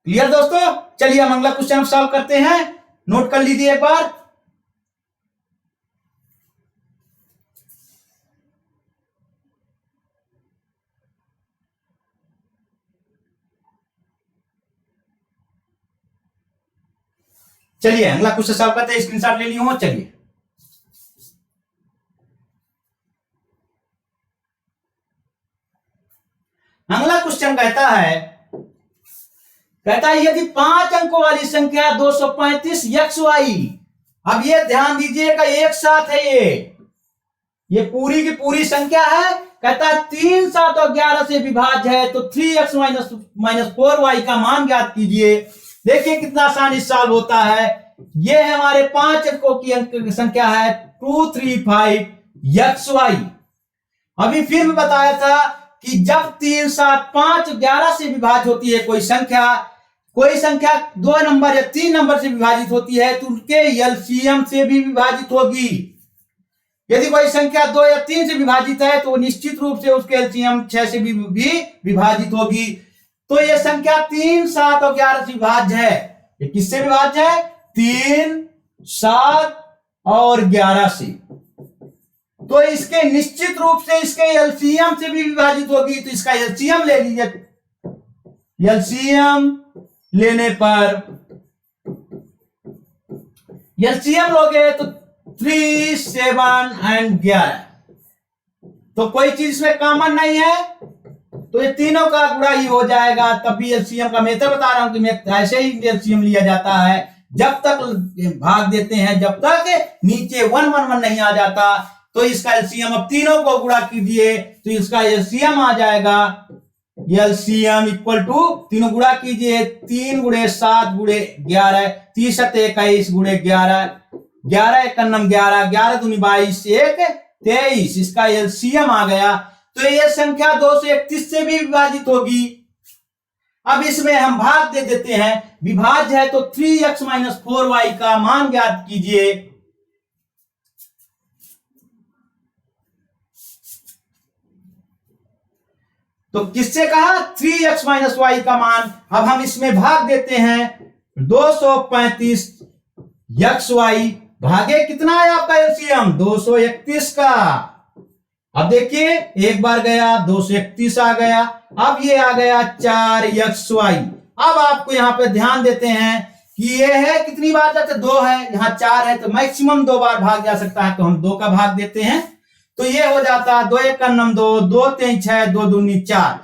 क्लियर दोस्तों? चलिए हम अगला क्वेश्चन सॉल्व करते हैं, नोट कर लीजिए एक बार। चलिए अगला क्वेश्चन सॉल्व करते हैं, स्क्रीनशॉट ले लियो। चलिए अगला क्वेश्चन कहता है यदि 5 अंकों वाली संख्या 235 XY, अब ये ध्यान दीजिएगा एक साथ है, ये पूरी की पूरी संख्या है, कहता है 3, 7 और 11 से विभाज्य है, तो 3x माइनस 4y का मान ज्ञात कीजिए। देखिए कितना आसानी सॉल्व होता है, ये है हमारे 5 अंकों की अंक संख्या है 235 XY। अभी फिर भी बताया था कि जब 3, 7, 5, 11 से विभाज्य होती है कोई संख्या 2 नंबर या 3 नंबर से विभाजित होती है, तो उनके एलसीएम से भी विभाजित होगी। यदि कोई संख्या 2 या 3 से विभाजित है तो निश्चित रूप से उसके एलसीएम 6 से भी विभाजित होगी। तो ये संख्या 3, 7 और 11 से विभाज्य है। ये किससे विभाज्य है? 3, 7 और 11 से। तो इसके निश्चित रूप से इसके एलसीएम से भी विभाजित होगी, तो इसका एलसीएम ले लीजिए। एलसीएम लेने पर एलसीएम लोगे तो 3, 7 एंड 11, तो कोई चीज इसमें कॉमन नहीं है, तो ये तीनों का गुणा ही हो जाएगा। तभी एलसीएम का मेथड बता रहा हूं कि मैं ऐसे ही एलसीएम लिया जाता है, जब तक भाग देते हैं जब तक नीचे 1, 1, 1 नहीं आ जाता। तो इसका एलसीएम अब तीनों को गुणा कीजिए, तो इसका एलसीएम आ जाएगा, एलसीएम इक्वल टू तीनों गुणा कीजिए, 3 गुणे 7 गुणे 11, 30 सत्ते 21 गुणे 11, 11 1 11, 11 दूनी 22, 1 23, इसका एलसीएम आ गया। तो ये संख्या 231 से भी विभाजित होगी। अब इसमें हम भाग दे देते हैं, विभाज्य है तो 3x - 4y का मान ज्ञात कीजिए। तो किससे कहा 3x - y का मान। अब हम इसमें भाग देते हैं 235 xy भागे कितना है आपका एलसीएम 231 का। अब देखिए एक बार गया 231 आ गया, अब ये आ गया 4xy। अब आपको यहां पे ध्यान देते हैं कि ये है कितनी बार जाते 2 है, यहां 4 है तो मैक्सिमम 2 बार भाग जा सकता है, तो हम 2 का भाग देते हैं तो ये हो जाता 2 1 2 2 3 6 2 दूनी 4।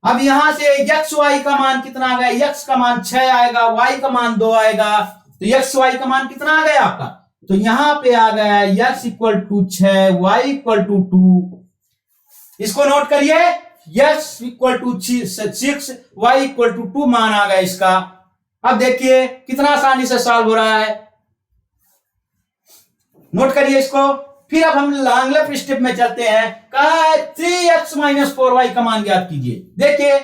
अब यहां से xy का मान कितना आ गया, x का मान 6 आएगा, y का मान 2 आएगा, तो xy का मान कितना आ गया आपका, तो यहां पे आ गया x = 6 y = 2। इसको नोट करिए, x = 6 y = 2 मान आ गया इसका। अब देखिए कितना आसानी से सॉल्व हो रहा है, नोट करिए इसको। फिर अब हम अगले स्टेप में चलते हैं, कहा है 3x - 4y का मान ज्ञात कीजिए। देखिए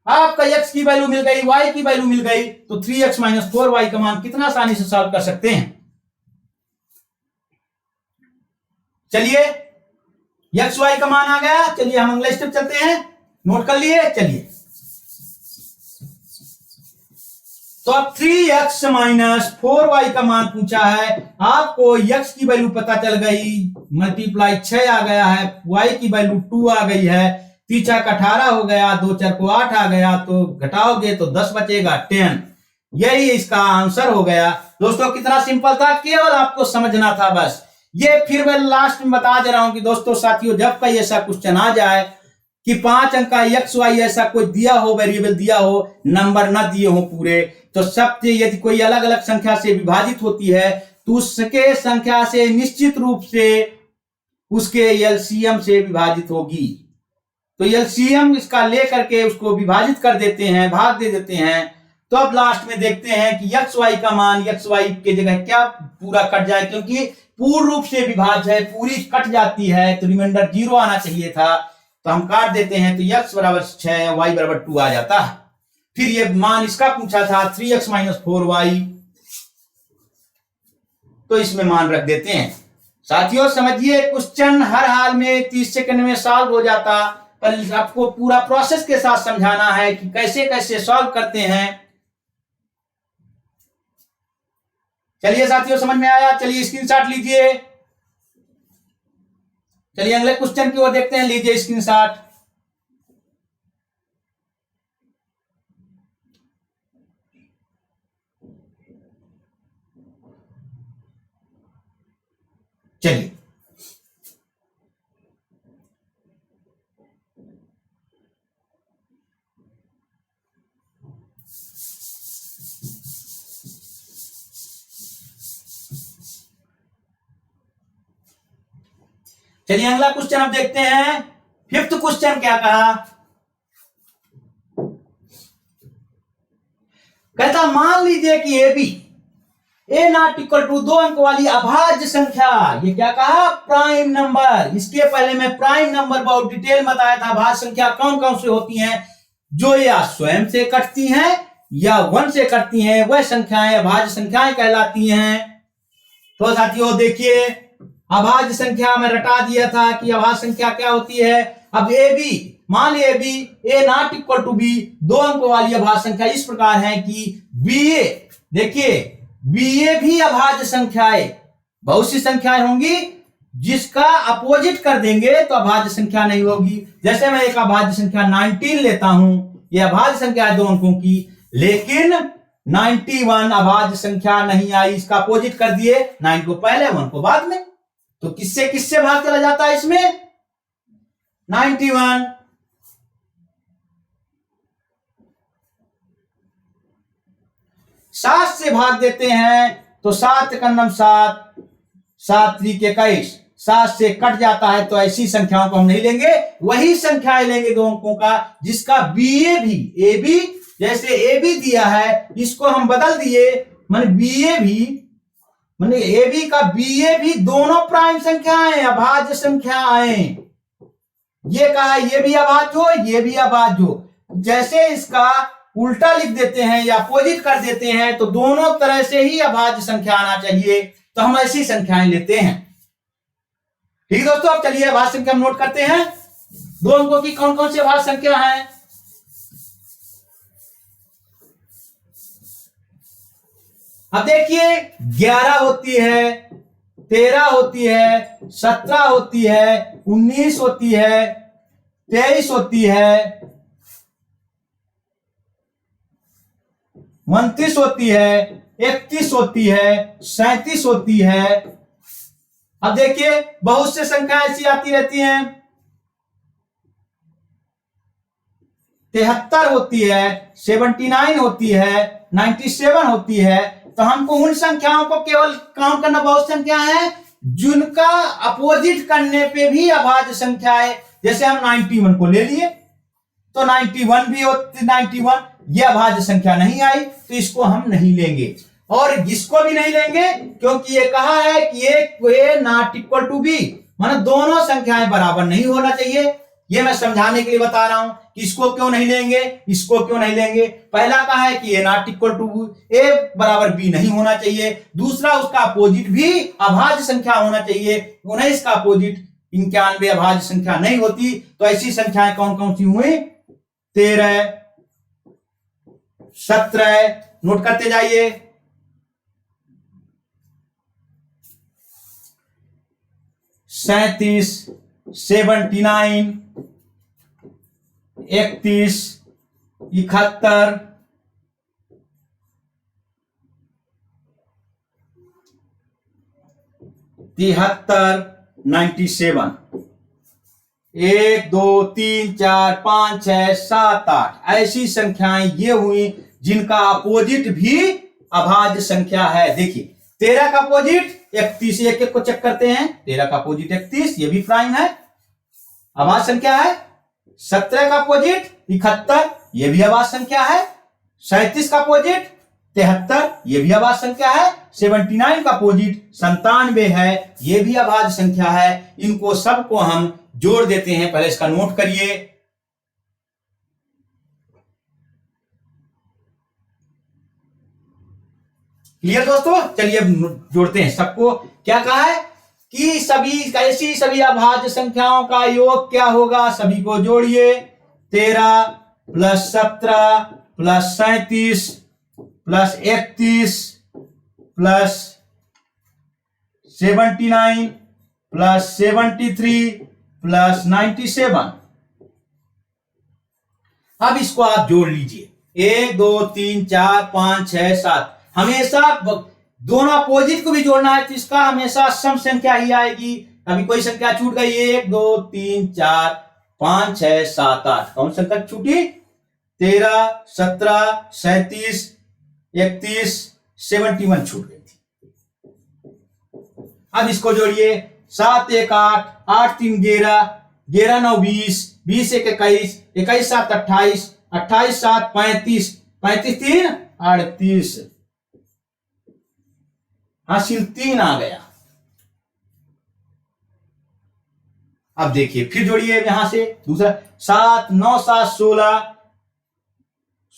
आपका x की वैल्यू मिल गई, y की वैल्यू मिल गई, तो 3x - 4y का मान कितना आसानी से सॉल्व कर सकते हैं। चलिए xy का मान आ गया, चलिए हम अगले स्टेप चलते हैं, नोट कर लिए। चलिए तो अब 3x - 4y का मान पूछा है, आपको x की वैल्यू पता चल गई, मल्टीप्लाई 6 आ गया है, y की वैल्यू 2 आ गई है, 3 4 18 हो गया, 2 4 को 8 आ गया, तो घटाओगे तो 10 बचेगा 10। यही इसका आंसर हो गया। दोस्तों कितना सिंपल था, केवल आपको समझना था बस। ये फिर मैं लास्ट में बता दे रहा हूं कि दोस्तों साथियों जब कहीं ऐसा क्वेश्चन आ जाए कि 5 अंक का XY ऐसा कोई दिया हो, वेरिएबल दिया हो, नंबर ना दिए हो पूरे, तो सबसे यदि कोई अलग अलग संख्या से विभाजित होती है तो उसके संख्या से निश्चित रूप से उसके एलसीएम से विभाजित होगी। तो एलसीएम इसका लेकर के उसको विभाजित कर देते हैं, भाग दे देते हैं। तो अब लास्ट में देखते हैं कि XY का मान XY के जगह क्या पूरा कट जाए, क्योंकि पूर्ण रूप से विभाज्य है, पूरी कट जाती है तो रिमाइंडर 0 आना चाहिए था, तो हम काट देते हैं तो x = 6 y = 2 आ जाता है। फिर ये मान इसका पूछा था 3x - 4y, तो इसमें मान रख देते हैं। साथियों समझिए क्वेश्चन हर हाल में 30 सेकंड में सॉल्व हो जाता, पर आपको पूरा प्रोसेस के साथ समझाना है कि कैसे कैसे सॉल्व करते हैं। चलिए साथियों समझ में आया, चलिए स्क्रीनशॉट लीजिए। चलिए अगले क्वेश्चन की ओर देखते हैं, लीजिए स्क्रीनशॉट। चलिए चलिए अगला क्वेश्चन अब देखते हैं। 5th क्वेश्चन क्या कहा, कहता मान लीजिए कि ए नॉट इक्वल टू 2 अंक वाली अभाज्य संख्या, ये क्या कहा प्राइम नंबर। इसके पहले मैं प्राइम नंबर बहुत डिटेल में बताया था, अभाज्य संख्या कौन कौन से होती हैं, जो या स्वयं से कटती हैं या 1 से कटती हैं, वह संख्याएं अभाज्य संख्याएं कहलाती हैं। तो साथियों देखिए अभाज्य संख्या में रटा दिया था कि अभाज्य संख्या क्या होती है। अब मान लिया ए नॉट इक्वल टू बी, 2 अंक वाली अभाज्य संख्या इस प्रकार है कि बीए, देखिए बीए भी अभाज्य संख्याएं, बहुत सी संख्याएं होंगी जिसका अपोजिट कर देंगे तो अभाज्य संख्या नहीं होगी। जैसे मैं एक अभाज्य संख्या 19 लेता हूं, यह अभाज्य संख्या है 2 अंकों की, लेकिन 91 अभाज्य संख्या नहीं आई, इसका अपोजिट कर दिए, 9 को पहले 1 को बाद में, तो किससे किससे भाग चला जाता है इसमें 91। सात से भाग देते हैं तो 7 का नम 7, 7 3 21, 7 से कट जाता है, तो ऐसी संख्याओं को हम नहीं लेंगे, वही संख्याएं लेंगे 2 अंकों का जिसका बीए भी, ए बी जैसे ए बी दिया है इसको हम बदल दिए, माने बीए भी, माने ए बी का बीए भी दोनों प्राइम संख्याएं अभाज्य संख्याएं। ये कहा ये भी अभाज्य हो, ये भी अभाज्य हो, जैसे इसका उल्टा लिख देते हैं या अपोजिट कर देते हैं तो दोनों तरह से ही अभाज्य संख्या आना चाहिए, तो हम ऐसी संख्याएं लेते हैं। ठीक है दोस्तों, अब चलिए अभाज्य संख्या हम नोट करते हैं। 2 अंकों की कौन कौन सी अभाज्य संख्या है। अब देखिए 11 होती है, 13 होती है, 17 होती है, 19 होती है, 23 होती है, 29 होती है, 31 होती है, 37 होती है। अब देखिए बहुत से संख्या ऐसी आती रहती हैं, 73 होती है, 79 होती है, 97 होती है। तो हमको उन संख्याओं को केवल काउंट करना, बहुत संख्या है जिनका अपोजिट करने पे भी अभाज्य संख्या है। जैसे हम 91 को ले लिए तो 91 भी होती, 91 ये अभाज्य संख्या नहीं आई तो इसको हम नहीं लेंगे, और इसको भी नहीं लेंगे क्योंकि ये कहा है कि ए नॉट इक्वल टू बी, माने दोनों संख्याएं बराबर नहीं होना चाहिए। ये मैं समझाने के लिए बता रहा हूं कि इसको क्यों नहीं लेंगे, इसको क्यों नहीं लेंगे। पहला कहा है कि ए नॉट इक्वल टू ए बराबर बी नहीं होना चाहिए, दूसरा उसका अपोजिट भी अभाज्य संख्या होना चाहिए। 19 का अपोजिट 91 अभाज्य संख्या नहीं होती। तो ऐसी संख्याएं कौन कौन सी हुई, 13, 17, नोट करते जाइए, 37, 79, 31, 71, 73, 97, 1 2 3 4 5 6 7 8 ऐसी संख्याएं ये हुई जिनका अपोजिट भी अभाज्य संख्या है। देखिए 13 का अपोजिट 31, एक एक को चेक करते हैं। 13 का अपोजिट 31, ये भी प्राइम है, अभाज्य संख्या है। 17 का अपोजिट 71, ये भी अभाज्य संख्या है। 37 का अपोजिट 73, ये भी अभाज्य संख्या है। 79 का अपोजिट 97 है, ये भी अभाज्य संख्या है। इनको सबको हम जोड़ देते हैं। पहले इसका नोट करिए। क्लियर दोस्तों, चलिए अब जोड़ते हैं सबको। क्या कहा है कि सभी अभाज्य संख्याओं का योग क्या होगा, सभी को जोड़िए। 13 plus 17 plus 37 plus 31 plus 79 plus 73 plus 97। अब इसको आप जोड़ लीजिए, 1 2 3 4 5 6 7। हमेशा दोनों अपोजिट को भी जोड़ना है तो इसका हमेशा सम संख्या ही आएगी। अभी कोई संख्या छूट गई, 1 2 3 4 5 6 7 8, कौन संख्या छूटी, 13 17 37 31 71 छूट गई थी। अब इसको जोड़िए, 7 1 8 8 3 11 11 9 20 20 1 21 21 7 28 28 7 35 35 3 38, हासिल 3 आ गया। अब देखिए फिर जोड़िए यहां से दूसरा, 7 9 7 16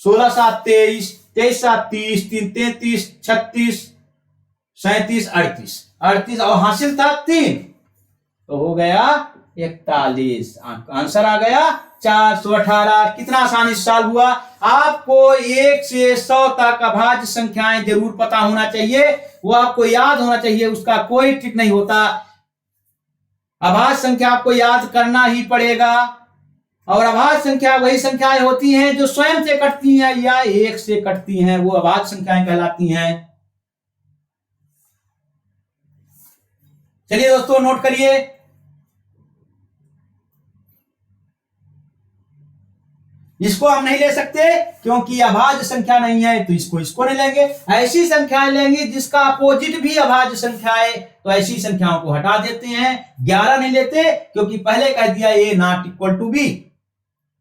16 7 23 23 7 30 3 33 36 37 38 38 और हासिल था 3, तो हो गया 41। आंसर आ गया 418। कितना आसानी से सॉल्व हुआ। आपको 1 से 100 तक अभाज्य संख्याएं जरूर पता होना चाहिए, वो आपको याद होना चाहिए, उसका कोई ट्रिक नहीं होता। अभाज्य संख्या आपको याद करना ही पड़ेगा, और अभाज्य संख्या वही संख्याएं होती हैं जो स्वयं से कटती हैं या 1 से कटती हैं, वो अभाज्य संख्याएं कहलाती हैं। चलिए दोस्तों नोट करिए। इसको हम नहीं ले सकते क्योंकि अभाज्य संख्या नहीं है, तो इसको नहीं लेंगे। ऐसी संख्याएं लेंगे जिसका अपोजिट भी अभाज्य संख्या है, तो ऐसी संख्याओं को हटा देते हैं। 11 नहीं लेते क्योंकि पहले कह दिया A not equal to B,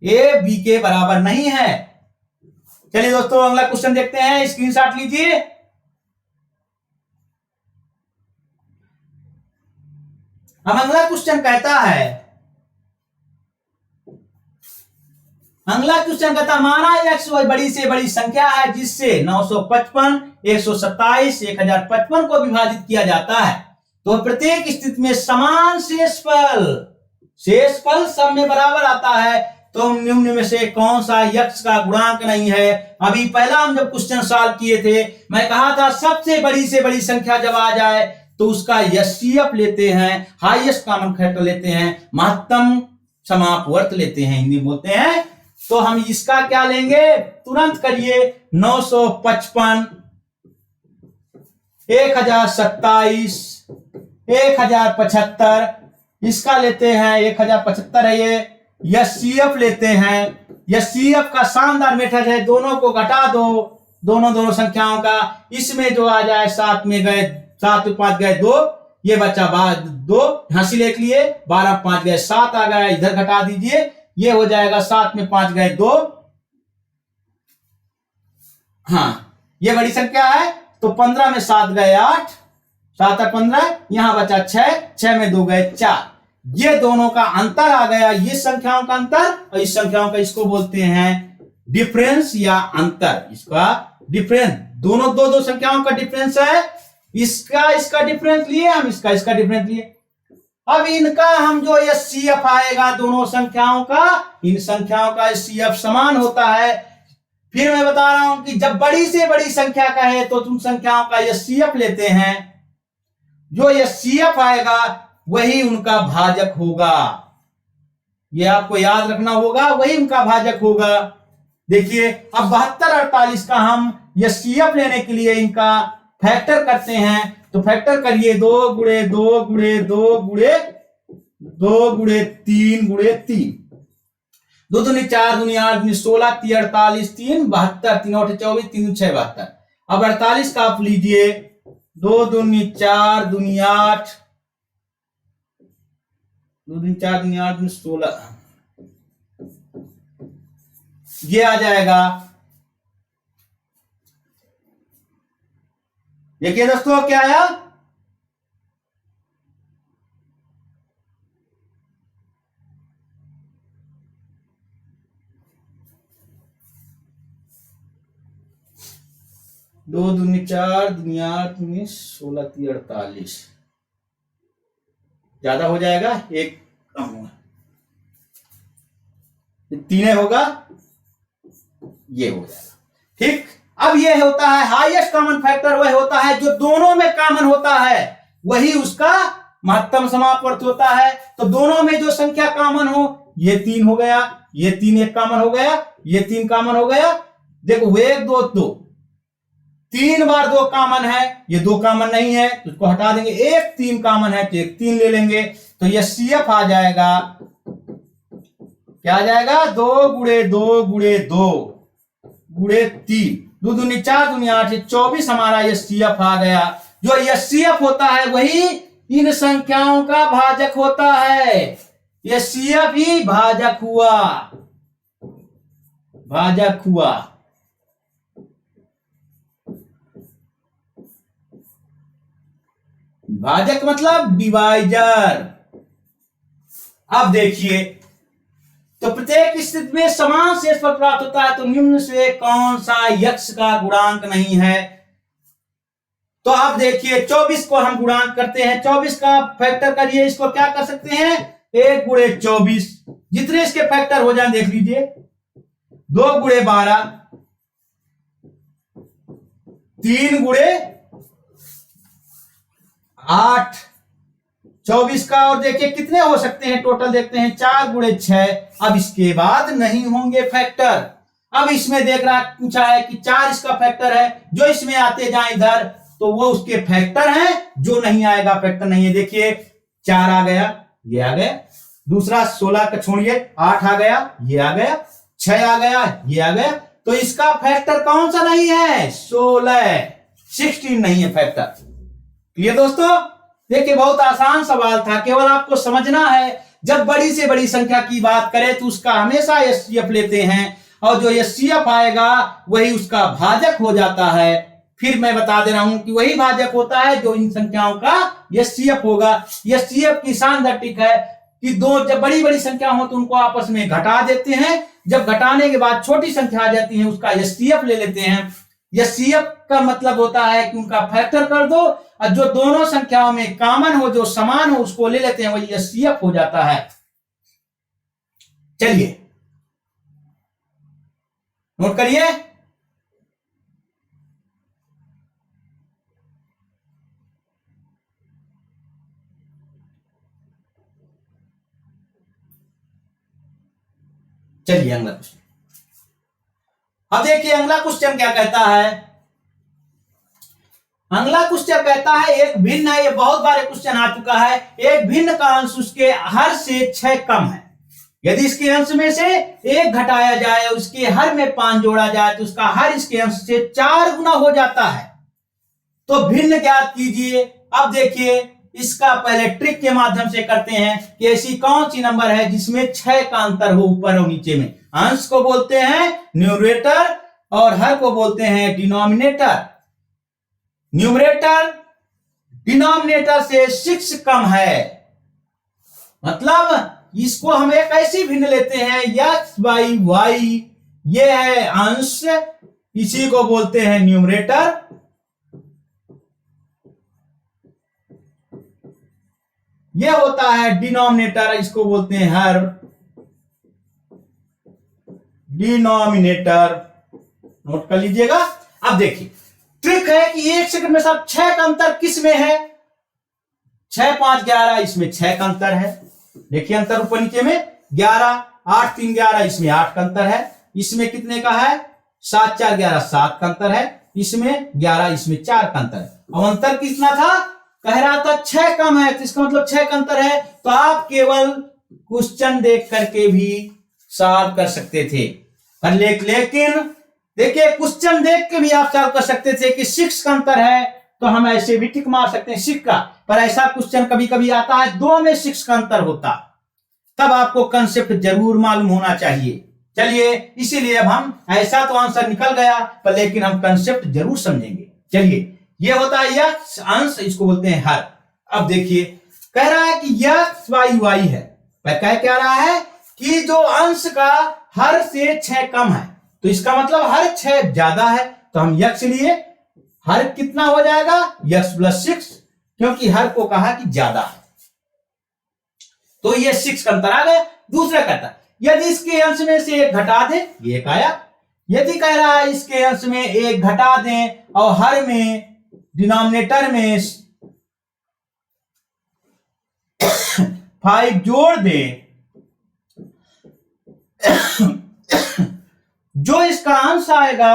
A B के बराबर नहीं है। चलिए दोस्तों अगला क्वेश्चन देखते हैं, स्क्रीनशॉट लीजिए। अब अगला क्वेश्चन कहता है अगला क्वेश्चन कहता माना x वह बड़ी से बड़ी संख्या है जिससे 955, 127, 1055 को विभाजित किया जाता है, तो प्रत्येक स्थिति में समान शेषफल सब में बराबर आता है, तो निम्न में से कौन सा x का गुणांक नहीं है। अभी पहला हम जब क्वेश्चन सॉल्व किए थे, मैं कहा था सबसे बड़ी से बड़ी संख्या जब आ जाए तो उसका एचसीएफ लेते हैं, हाईएस्ट कॉमन फैक्टर लेते हैं, महत्तम समापवर्त लेते हैं, हिंदी बोलते हैं। तो हम इसका क्या लेंगे, तुरंत करिए। 955, 1027, 1075, इसका लेते हैं 1075 है ये। एचसीएफ लेते हैं, एचसीएफ का शानदार मेथड है, दोनों को घटा दो, दोनों संख्याओं का, इसमें जो आ जाए 7 में गए 7 में 5 गए 2, ये बच्चा 2 हंसी लेख लिए, 12 5 गए 7 आ गया, इधर घटा दीजिए, ये हो जाएगा 7 में 5 गए 2। हाँ ये बड़ी संख्या है, तो 15 में 7 गए 8, 7 और 15, यहां बचा 6 में 2 गए 4, ये दोनों का अंतर आ गया, ये संख्याओं का अंतर, और इस संख्याओं का इसको बोलते हैं डिफरेंस या अंतर। इसका डिफरेंस, दोनों दो संख्याओं का डिफरेंस है, इसका डिफरेंस लिए हम, इसका डिफरेंस लिए। अब इनका हम जो एचसीएफ आएगा दोनों संख्याओं का, इन संख्याओं का एचसीएफ समान होता है। फिर मैं बता रहा हूं कि जब बड़ी से बड़ी संख्या का है तो तुम संख्याओं का एचसीएफ लेते हैं, जो एचसीएफ आएगा वही उनका भाजक होगा, ये आपको याद रखना होगा, वही उनका भाजक होगा। देखिए अब 72 48 का हम एचसीएफ लेने के लिए इनका फैक्टर करते हैं, तो फैक्टर करिए 2 गुणे 2 गुणे 2 गुणे 2 गुणे 3 गुणे 3, 2 दूनी 4 दूनी 8 दूनी 16 3 48 3 72, 3 8 24 3 6 72। अब 48 का आप लीजिए, 2 दूनी 4 दूनी 8, 2 दूनी 4 दूनी 8 दूनी 16, ये आ जाएगा। देखिए दोस्तों क्या आया, दो दूनी 4 दूनी 8 दूनी 16 3 48, ज्यादा हो जाएगा, एक कम होगा, 3 होगा, ये हो जाएगा। ठीक, अब ये होता है हाईएस्ट कॉमन फैक्टर, वह होता है जो दोनों में कॉमन होता है, वही उसका महत्तम समापवर्त होता है। तो दोनों में जो संख्या कॉमन हो, ये 3 हो गया, ये 3 एक कॉमन हो गया, ये 3 कॉमन हो गया। देखो 1 2 2, 3 बार 2 कॉमन है, ये 2 कॉमन नहीं है तो उसको हटा देंगे, एक 3 कॉमन है तो एक 3 ले लेंगे, तो ये सीएफ आ जाएगा, क्या आ जाएगा, 2 गुणे 2 गुणे 2 गुणे 3, 2 दूनी 4 दूनी 8, 24 हमारा एचसीएफ आ गया। जो एचसीएफ होता है वही इन संख्याओं का भाजक होता है, एचसीएफ ही भाजक हुआ, भाजक हुआ। भाजक मतलब डिवाइजर। अब देखिए, तो प्रत्येक स्थिति में समान शेषफल प्राप्त होता है, तो निम्न से कौन सा x का गुणांक नहीं है। तो आप देखिए 24 को हम गुणांक करते हैं, 24 का फैक्टर करिए, इसको क्या कर सकते हैं, 1 गुणे 24, जितने इसके फैक्टर हो जाए देख लीजिए, 2 गुणे 12, 3 गुणे 8, 24 का, और देखिए कितने हो सकते हैं टोटल, देखते हैं 4 गुणे 6। अब इसके बाद नहीं होंगे फैक्टर। अब इसमें देख रहा पूछा है कि 4 इसका फैक्टर है, जो इसमें आते जाए इधर तो वो उसके फैक्टर हैं, जो नहीं आएगा फैक्टर नहीं है। देखिए 4 आ गया, ये आ गया, दूसरा 16 का छोड़िए, 8 आ गया, ये आ गया, 6 आ गया, ये आ गया, तो इसका फैक्टर कौन सा नहीं है, 16 नहीं है फैक्टर। क्लियर दोस्तों, देखिए बहुत आसान सवाल था, केवल आपको समझना है। जब बड़ी से बड़ी संख्या की बात करें तो उसका हमेशा एचसीएफ लेते हैं, और जो एचसीएफ आएगा वही उसका भाजक हो जाता है। फिर मैं बता दे रहा हूं कि वही भाजक होता है जो इन संख्याओं का एचसीएफ होगा। एचसीएफ की शानदार ट्रिक है कि दो जब बड़ी बड़ी संख्या हो तो उनको आपस में घटा देते हैं, जब घटाने के बाद छोटी संख्या आ जाती है उसका एचसीएफ ले लेते हैं। एचसीएफ का मतलब होता है कि उनका फैक्टर कर दो और जो दोनों संख्याओं में कॉमन हो, जो समान हो, उसको ले लेते हैं, वही एचसीएफ हो जाता है। चलिए नोट करिए। चलिए अगला क्वेश्चन। अब देखिए अगला क्वेश्चन क्या कहता है। अगला क्वेश्चन कहता है एक भिन्न है, ये बहुत बार क्वेश्चन आ चुका है, एक भिन्न का अंश उसके हर से 6 कम है। यदि इसके अंश में से 1 घटाया जाए, उसके हर में 5 जोड़ा जाए तो उसका हर इसके अंश से 4 गुना हो जाता है। तो भिन्न ज्ञात कीजिए। अब देखिए इसका पहले ट्रिक के माध्यम से करते हैं कि ऐसी कौन सी नंबर है जिसमें 6 का अंतर हो ऊपर और नीचे में। अंश को बोलते हैं न्यूमरेटर और हर को बोलते हैं डिनोमिनेटर। न्यूमरेटर डिनोमिनेटर से 6 कम है, मतलब इसको हम एक ऐसी भिन्न लेते हैं एक्स बाई वाई, ये है अंश, इसी को बोलते हैं न्यूमरेटर। ये होता है डिनोमिनेटर, इसको बोलते हैं हर, डिनोमिनेटर। नोट कर लीजिएगा। अब देखिए ट्रिक है कि 1 सेकंड में सब 6 का अंतर किस में है। 6 5 11, इसमें 6 का अंतर है। देखिए अंतर ऊपर नीचे में 11, 8 3 11, इसमें 8 का अंतर है। इसमें कितने का है 7 4 11, 7 का अंतर है। इसमें 11, इसमें 4 का अंतर है। अब अंतर कितना था, कह रहा था 6 कम है, तो इसका मतलब 6 का अंतर है। तो आप केवल क्वेश्चन देख करके भी सॉल्व कर सकते थे, पर लेकिन देखिए क्वेश्चन देख के भी आप सॉल्व कर सकते थे कि 6 का अंतर है, तो हम ऐसे भी टिक मार सकते हैं 6 का। पर ऐसा क्वेश्चन कभी कभी आता है 2 में 6 का अंतर होता, तब आपको कंसेप्ट जरूर मालूम होना चाहिए। चलिए इसीलिए अब हम, ऐसा तो आंसर निकल गया पर लेकिन हम कंसेप्ट जरूर समझेंगे। चलिए ये होता है यक्स अंश, इसको बोलते हैं हर। अब देखिए कह रहा है कि यक्स बाई वाई है, पर कह क्या रहा है कि जो अंश का हर से 6 कम है, तो इसका मतलब हर 6 ज्यादा है, तो हम यक्स लिए, हर कितना हो जाएगा यक्स प्लस 6, क्योंकि हर को कहा कि ज्यादा है, तो ये 6 का अंतर आ गया। दूसरा कहता है यदि इसके अंश में से 1 घटा दे, ये एक आया। यदि कह रहा है इसके अंश में 1 घटा दें और हर में डिनोमिनेटर में 5 जोड़ दें, जो इसका अंश आएगा,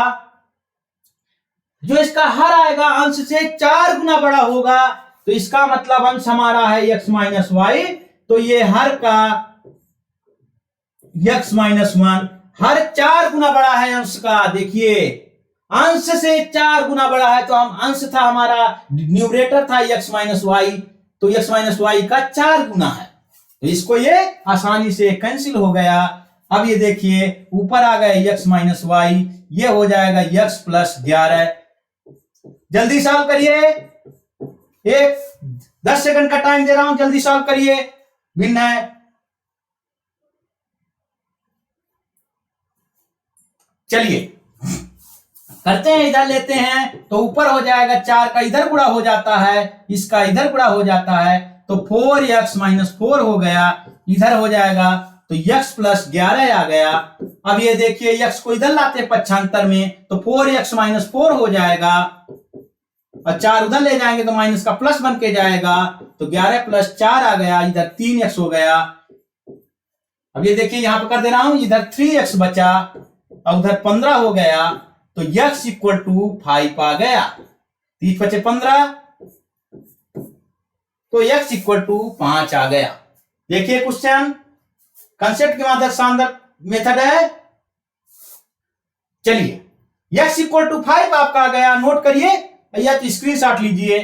जो इसका हर आएगा अंश से 4 गुना बड़ा होगा, तो इसका मतलब अंश हमारा है x माइनस वाई, तो ये हर का x माइनस 1, हर 4 गुना बड़ा है अंश का। देखिए अंश से 4 गुना बड़ा है, तो हम अंश था हमारा, न्यूमरेटर था x माइनस वाई, तो x माइनस वाई का 4 गुना है, तो इसको ये आसानी से कैंसिल हो गया। अब ये देखिए ऊपर आ गए x माइनस वाई, ये हो जाएगा x प्लस 11। जल्दी सॉल्व करिए, एक 10 सेकंड का टाइम दे रहा हूं, जल्दी सॉल्व करिए, भिन्न है। चलिए करते हैं, इधर लेते हैं तो ऊपर हो जाएगा 4 का इधर गुणा हो जाता है, इसका इधर गुणा हो जाता है, तो 4x माइनस 4 हो गया, इधर हो जाएगा तो x प्लस 11 आ गया। अब ये देखिए x को इधर लाते पक्षांतर में, तो 4x माइनस 4 हो जाएगा, और 4 उधर ले जाएंगे तो माइनस का प्लस बन के जाएगा, तो 11 प्लस 4 आ गया, इधर 3x हो गया। अब ये देखिए यहां पर कर दे रहा हूं, इधर 3x बचा और उधर 15 हो गया, तो x इक्वल टू 5 आ गया। 30 बचे 15, तो x इक्वल टू 5 आ गया। देखिए क्वेश्चन कंसेप्ट के माध्यम शानदार मेथड है। चलिए x इक्वल टू 5 आपका आ गया, नोट करिए या तो स्क्रीनशॉट लीजिए।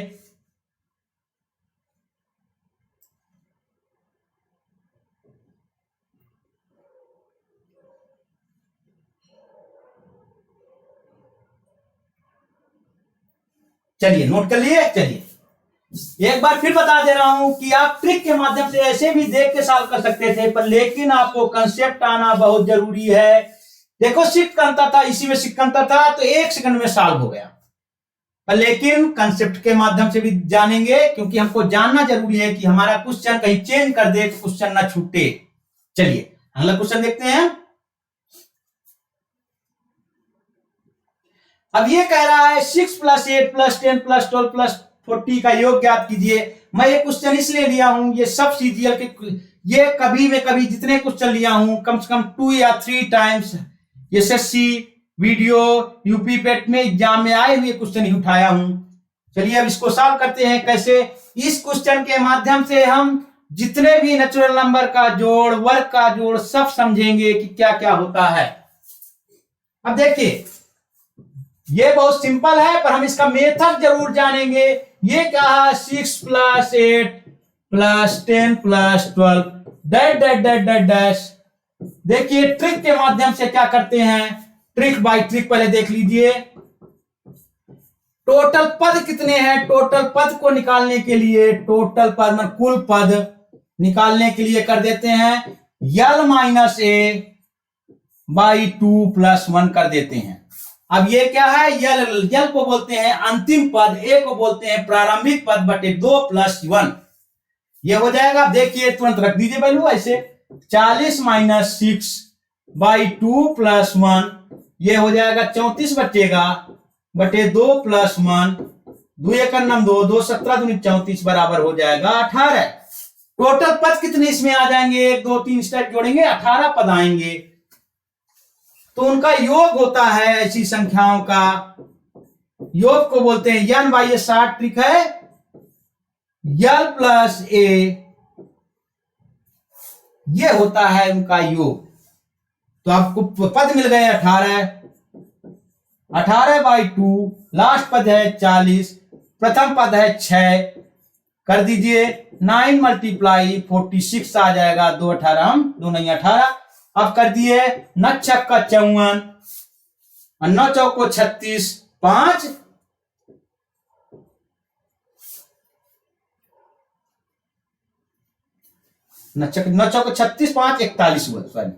चलिए नोट कर लिए। चलिए एक बार फिर बता दे रहा हूं कि आप ट्रिक के माध्यम से ऐसे भी देख के सॉल्व कर सकते थे, पर लेकिन आपको कंसेप्ट आना बहुत जरूरी है। देखो शिफ्ट का अंतर था, इसी में शिफ्ट का अंतर था, तो 1 सेकंड में सॉल्व हो गया। पर लेकिन कंसेप्ट के माध्यम से भी जानेंगे, क्योंकि हमको जानना जरूरी है कि हमारा क्वेश्चन कहीं चेंज कर दे तो क्वेश्चन ना छूटे। चलिए अगला क्वेश्चन देखते हैं। अब ये कह रहा है 6 + 8 + 10 + 12 + 40 का योग ज्ञात कीजिए। मैं ये क्वेश्चन इसलिए लिया हूं, ये सब सीजीएल के, ये कभी में कभी जितने क्वेश्चन लिया हूं कम से कम 2 या 3 टाइम्स एसएससी वीडियो यूपी पेट में एग्जाम में आए हुए क्वेश्चन ही उठाया हूं। चलिए अब इसको सॉल्व करते हैं। कैसे? इस क्वेश्चन के माध्यम से हम जितने भी नेचुरल नंबर का जोड़, वर्ग का जोड़ सब समझेंगे कि क्या क्या होता है। अब देखिए ये बहुत सिंपल है, पर हम इसका मेथड जरूर जानेंगे। ये क्या है? 6 + 8 + 10 + 12 dash dash dash dash dash. देखिए ट्रिक के माध्यम से क्या करते हैं, ट्रिक बाय ट्रिक पहले देख लीजिए। टोटल पद कितने हैं? टोटल पद को निकालने के लिए, टोटल पद मतलब कुल पद निकालने के लिए कर देते हैं L - A/2 + 1 कर देते हैं। अब ये क्या है? यल को बोलते हैं अंतिम पद, ए को बोलते हैं प्रारंभिक पद बटे 2 + 1। ये हो जाएगा। देखिए तुरंत रख दीजिए वैल्यू ऐसे, 40 - 6/2 + 1, ये हो जाएगा 34 बचेगा बटे 2 + 1, 2 × 2 2 17 दूनी 34 बराबर हो जाएगा 18। टोटल पद कितने इसमें आ जाएंगे? 1 2 3 स्टेप जोड़ेंगे 18 पद आएंगे। तो उनका योग होता है, ऐसी संख्याओं का योग को बोलते हैं n/a। शॉर्ट ट्रिक है L + A, ये होता है उनका योग। तो आपको पद मिल गए 18, 18/2, लास्ट पद है 40, प्रथम पद है 6, कर दीजिए 9 × 46 आ जाएगा, 2 18 हम 2 नहीं 18। अब कर दिए 9 × 6 = 54 और 9 × 4 = 36, 5 9 × 36 5 41 हुआ। सॉरी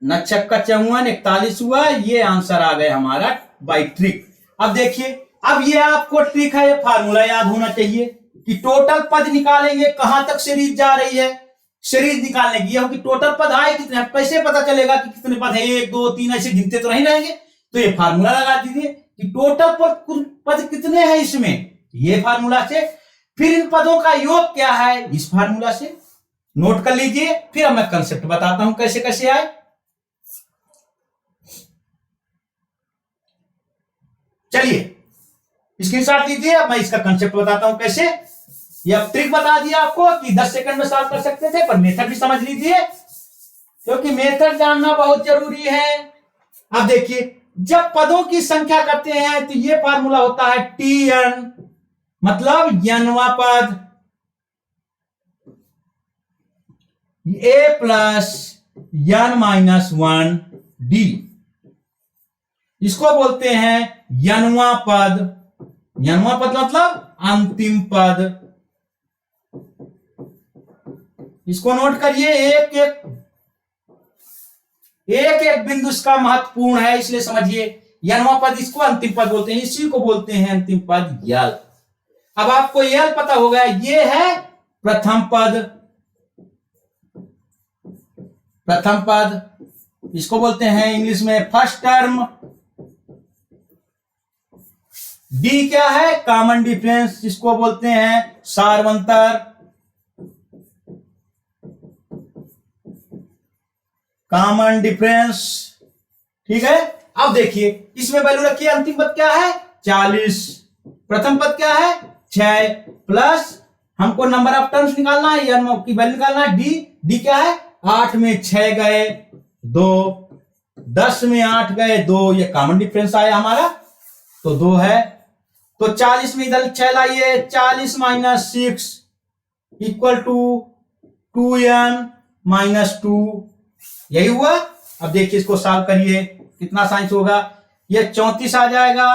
9 × 6 = 54, 41 हुआ। ये आंसर आ गया हमारा बाय ट्रिक। अब देखिए, अब ये आपको ट्रिक है, ये फार्मूला याद होना चाहिए कि टोटल पद निकालेंगे कहां तक सीरीज जा रही है। सीरीज निकालने की कि टोटल पद आए कितने, कैसे पता चलेगा कि कितने पद है? 1 2 3 ऐसे गिनते तो नहीं रहेंगे। तो ये फार्मूला लगा दीजिए कि टोटल पद कितने हैं इसमें, ये फार्मूला से। फिर इन पदों का योग क्या है, इस फार्मूला से नोट कर लीजिए। फिर अब मैं कंसेप्ट बताता हूं कैसे कैसे आए। चलिए स्क्रीनशॉट लीजिए, अब मैं इसका कंसेप्ट बताता हूं कैसे। ये अब ट्रिक बता दिया आपको कि 10 सेकंड में सॉल्व कर सकते थे, पर मेथड भी समझ लीजिए क्योंकि मेथड जानना बहुत जरूरी है। अब देखिए जब पदों की संख्या करते हैं तो ये फार्मूला होता है Tn, मतलब n वां पद a + n - 1d, इसको बोलते हैं n वां पद। n वां पद मतलब अंतिम पद। इसको नोट करिए, एक एक बिंदु इसका महत्वपूर्ण है, इसलिए समझिए। n वां पद इसको अंतिम पद बोलते हैं, इसी को बोलते हैं अंतिम पद यल। अब आपको यल पता होगा, ये है प्रथम पद। प्रथम पद इसको बोलते हैं इंग्लिश में फर्स्ट टर्म। डी क्या है? कॉमन डिफरेंस, इसको बोलते हैं सार्वंतर। कॉमन डिफरेंस, ठीक है। अब देखिए इसमें वैल्यू रखिए, अंतिम पद क्या है? 40, प्रथम पद क्या है? 6, प्लस हमको नंबर ऑफ टर्म्स निकालना है, n की वैल्यू निकालना है, डी क्या है? 8 में 6 गए 2, 10 में 8 गए 2, ये कॉमन डिफरेंस आया हमारा, तो 2 है। तो 40 में इधर 6 लाइए, 40 - 6 = 2n - 2, यही हुआ। अब देखिए इसको सॉल्व करिए, कितना साइंस होगा, ये 34 आ जाएगा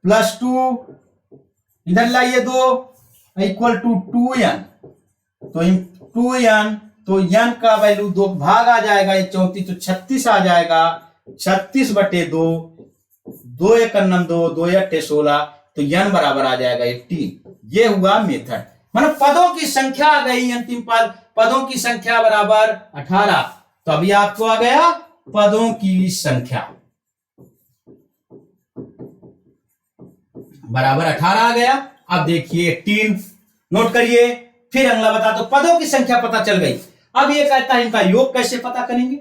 +2, इधर लाइए 2 इक्वल टू 2n, तो 2n, तो n का वैल्यू 2 भाग आ जाएगा, ये 34 तो 36 आ जाएगा, 36/2, 2 × 2, 2 × 16, तो n बराबर आ जाएगा 18। ये हुआ मेथड, मतलब पदों की संख्या आ गई, अंतिम पद पदों की संख्या बराबर 18। तो अभी आपको आ गया पदों की संख्या बराबर 18 आ गया। अब देखिए 18 नोट करिए, फिर अगला बता दो, पदों की संख्या पता चल गई। अब ये कहता है इनका योग कैसे पता करेंगे।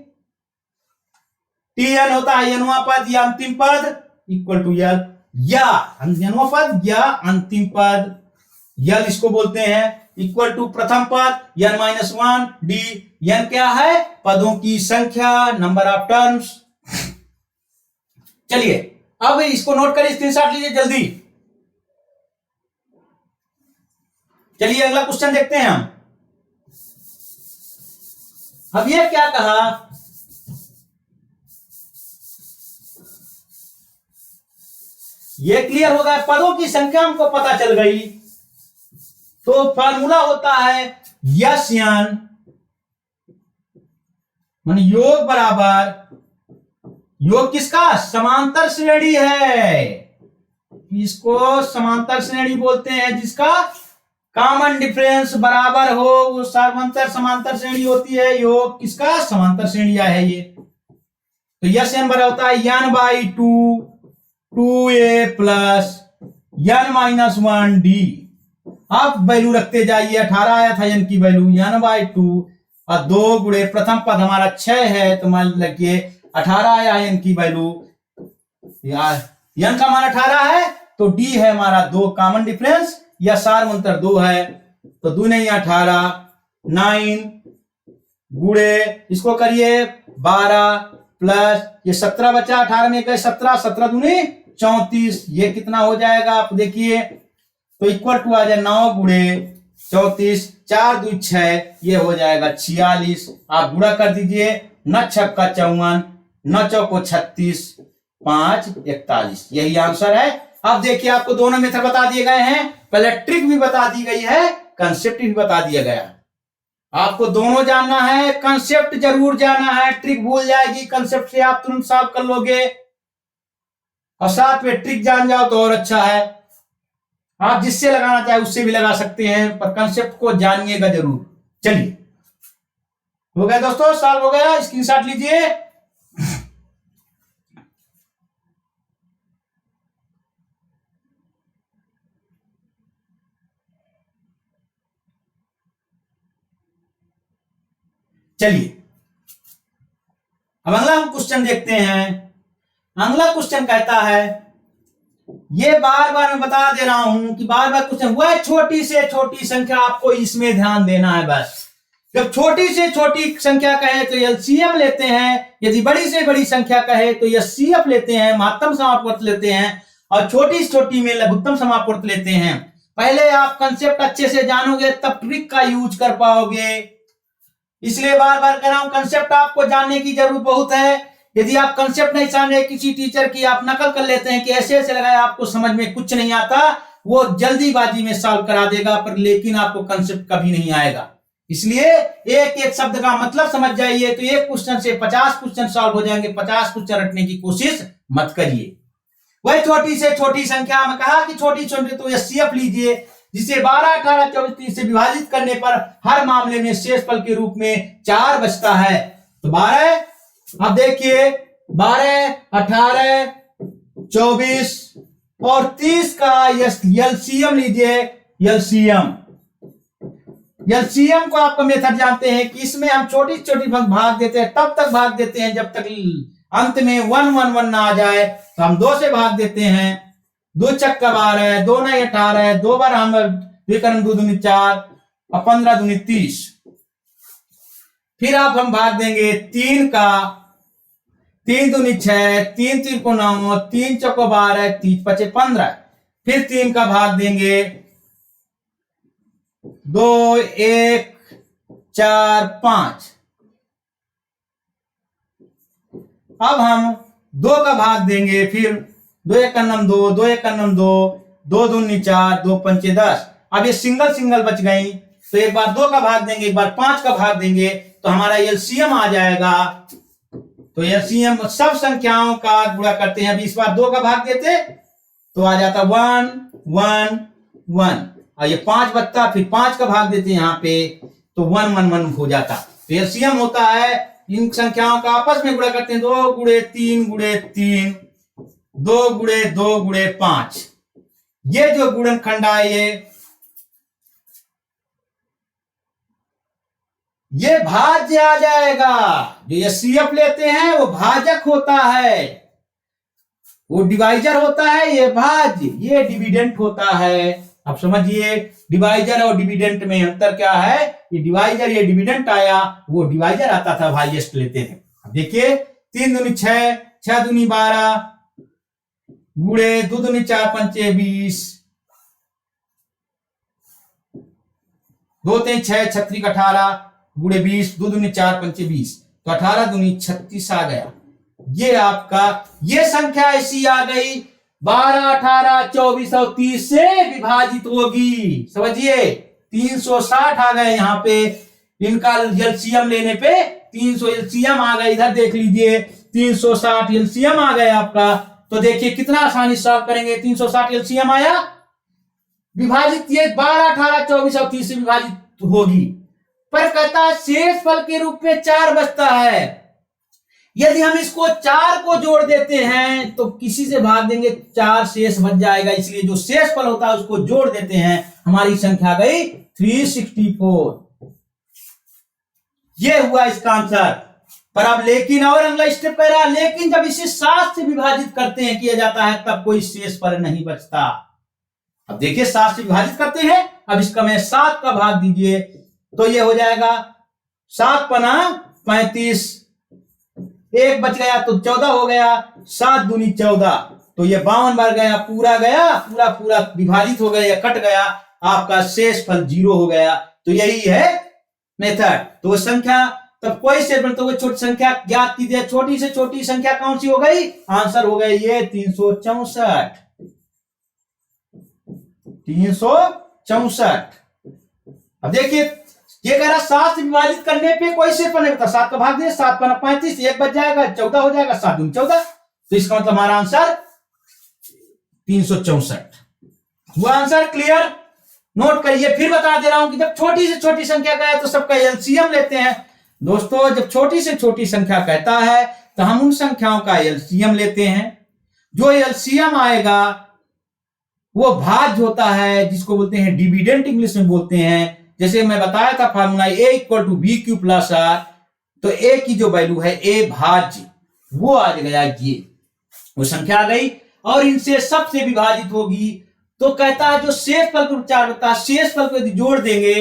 tn होता है यनुआ पद या अंतिम पद इक्वल टू यल, या यनुआ पद या अंतिम पद, यल इसको बोलते हैं, इक्वल टू प्रथम पद n-1 d, n क्या है, पदों की संख्या, नंबर ऑफ टर्म्स। चलिए अब इसको नोट करिए, स्क्रीनशॉट लीजिए जल्दी। चलिए अगला क्वेश्चन देखते हैं हम। अब ये क्या कहा, ये क्लियर हो गया, पदों की संख्या हमको पता चल गई। तो फार्मूला होता है यन मान योग बराबर, योग किसका, समांतर श्रेणी है, इसको समांतर श्रेणी बोलते हैं, जिसका कॉमन डिफरेंस बराबर हो वो समांतर श्रेणी होती है। योग किसका, समांतर श्रेणी है ये। तो यस एन बराबर होता है n/2 2a प्लस n-1d। अब वैल्यू रखते जाइए, 18 आया था n की वैल्यू, n/2 और 2 गुणे प्रथम पद हमारा 6 है, तो मान लीजिए 18 आया n की वैल्यू, n का मान 18 है, तो d है हमारा 2, कॉमन डिफरेंस या सार्वंतर 2 है, तो 2 नहीं 18, 9 गुणे इसको करिए 12 प्लस ये 17 बचा, 18 में गए 17, 17 दूनी 34, ये कितना हो जाएगा आप देखिए, तो इक्वल टू आ जाए 9 गुणे 34, 4 2 6, ये हो जाएगा 46। आप गुणा कर दीजिए, 9 छक्का 54, 9 चौको 36, 5 41, यही आंसर है। अब देखिए आपको दोनों मेथड बता दिए गए हैं, पहले ट्रिक भी बता दी गई है, कंसेप्ट भी बता दिया गया। आपको दोनों जानना है, कंसेप्ट जरूर जानना है, ट्रिक भूल जाएगी, कंसेप्ट से आप तुरंत सॉल्व कर लोगे, और साथ में ट्रिक जान जाओ तो और अच्छा है। आप जिससे लगाना चाहे उससे भी लगा सकते हैं, पर कंसेप्ट को जानिएगा जरूर। चलिए हो गया दोस्तों, सॉल्व हो गया, स्क्रीनशॉट लीजिए। चलिए अब अगला हम क्वेश्चन देखते हैं। अगला क्वेश्चन कहता है, ये बार बार मैं बता दे रहा हूं कि बार बार क्वेश्चन, वह छोटी से छोटी संख्या, आपको इसमें ध्यान देना है बस। जब छोटी से छोटी संख्या कहे तो एलसीएम लेते हैं, यदि बड़ी से बड़ी संख्या कहे तो एचसीएफ लेते हैं, महत्तम समापवर्त लेते हैं, और छोटी से छोटी में लघुत्तम समापवर्त लेते हैं। पहले आप कंसेप्ट अच्छे से जानोगे तब ट्रिक का यूज कर पाओगे, इसलिए बार बार कह रहा हूं, कंसेप्ट आपको जानने की जरूरत बहुत है। यदि आप कंसेप्ट नहीं जाने, किसी टीचर की आप नकल कर लेते हैं कि ऐसे ऐसे लगाया, आपको समझ में कुछ नहीं आता, वो जल्दीबाजी में सॉल्व करा देगा, पर लेकिन आपको कंसेप्ट कभी नहीं आएगा। इसलिए एक एक शब्द का मतलब समझ जाइए, तो एक क्वेश्चन से 50 क्वेश्चन सॉल्व हो जाएंगे। 50 क्वेश्चन रटने की कोशिश मत करिए। वही छोटी से छोटी संख्या में कहा कि छोटी छोटी, तो एचसीएफ लीजिए, जिसे 12 18 24 30 से विभाजित करने पर हर मामले में शेषफल के रूप में 4 बचता है। तो 12, अब देखिए 12 18 24 और 30 का एलसीएम लीजिए। एलसीएम को आपका मेथड जानते हैं कि इसमें हम छोटी छोटी भाग देते हैं, तब तक भाग देते हैं जब तक अंत में 1 1 1 ना आ जाए, तो हम 2 से भाग देते हैं। 2 चक्का 12, 2 9 18, 2 बार हम 2 दूनी 4 और 15 दूनी 30। फिर आप हम भाग देंगे 3 का, 3 दूनी 6, 3 3 को 9, 3 चौको 12, 3 5 15। फिर 3 का भाग देंगे 2 1 4 5, अब हम 2 का भाग देंगे, फिर 2 एक अन्नम 2, 2 एक अन्नम 2, 2 दूनी 4, 2 पंचे 10। अब ये सिंगल सिंगल बच गई, तो एक बार 2 का भाग देंगे, एक बार 5 का भाग देंगे, तो हमारा एलसीएम आ जाएगा। तो एलसीएम सब संख्याओं का गुणा करते हैं। अभी इस बार 2 का भाग देते तो आ जाता 1 1 1, और ये 5 बचता, फिर 5 का भाग देते यहाँ पे तो 1 1 1 हो जाता। तो एलसीएम होता है, इन संख्याओं का आपस में गुणा करते हैं, 2 गुणे 3 गुणे 3, 2 गुणे 2 गुणे 5। ये जो गुणनखंड है ये भाज्य आ जाएगा। जो एचसीएफ लेते हैं वो भाजक होता है, वो डिवाइजर होता है, ये भाज्य, ये डिविडेंट होता है। अब समझिए डिवाइजर और डिविडेंट में अंतर क्या है। ये डिवाइजर ये डिविडेंट आया, वो डिवाइजर आता था, भाज्यस्ट लेते थे। अब देखिए 3 दूनी 6, 6 दूनी 12 गुणे 2 दूनी 4 पंचे 20, 2 3 6 36 18 गुणे 20, 2 दूनी 4 पंचे 20, तो 18 दूनी 36 आ गया। ये आपका ये संख्या ऐसी आ गई 12 18 24 और 30 से विभाजित होगी। समझिए 360 आ गए यहाँ पे, इनका एलसीएम लेने पे 300 एलसीएम आ गए। इधर देख लीजिए 360 एलसीएम आ गया आपका। तो देखिए कितना आसानी सॉल्व करेंगे। 360 एलसीएम आया, विभाजित ये 12 18 24 और 30 से विभाजित होगी, पर कहता है शेष फल के रूप में 4 बचता है। यदि हम इसको 4 को जोड़ देते हैं तो किसी से भाग देंगे, 4 शेष बच जाएगा, इसलिए जो शेष फल होता है उसको जोड़ देते हैं। हमारी संख्या गई 364। ये हुआ इसका आंसर। पर अब लेकिन और अगला स्टेप कह रहा है, लेकिन जब इसे 7 से विभाजित करते हैं किया जाता है तब कोई शेष फल नहीं बचता। अब देखिए 7 से विभाजित करते हैं, अब इसका मैं 7 का भाग दीजिए तो ये हो जाएगा 7 पना 35, 1 बच गया तो 14 हो गया, 7 दूनी 14, तो ये 52 बार गया, पूरा गया, पूरा पूरा विभाजित हो गया या कट गया, आपका शेष फल 0 हो गया। तो यही है मेथड। तो संख्या तब कोई शेष फल, तो वो छोटी संख्या ज्ञात कीजिए। छोटी से छोटी संख्या कौन सी हो गई, आंसर हो गई ये 364। 364। अब देखिए ये कह रहा 7 से विभाजित करने पे कोई शेष फल नहीं बता, 7 का भाग दे, 7 पना 35, 1 बच जाएगा, 14 हो जाएगा, 7 दूनी 14, तो इसका मतलब हमारा आंसर 364 हुआ। आंसर क्लियर, नोट करिए। फिर बता दे रहा हूं कि जब छोटी से छोटी संख्या का है तो सबका एलसीएम लेते हैं। दोस्तों जब छोटी से छोटी संख्या कहता है तो हम उन संख्याओं का एलसीएम लेते हैं। जो एलसीएम आएगा वो भाज्य होता है, जिसको बोलते हैं डिविडेंट, इंग्लिश में बोलते हैं। जैसे मैं बताया था फार्मूला A = BQ + R, तो A की जो वैल्यू है A भाज्य, वो आ गया, ये वो संख्या आ गई और इनसे सबसे विभाजित होगी। तो कहता है जो शेष फल को 4 बता, शेष फल को यदि जोड़ देंगे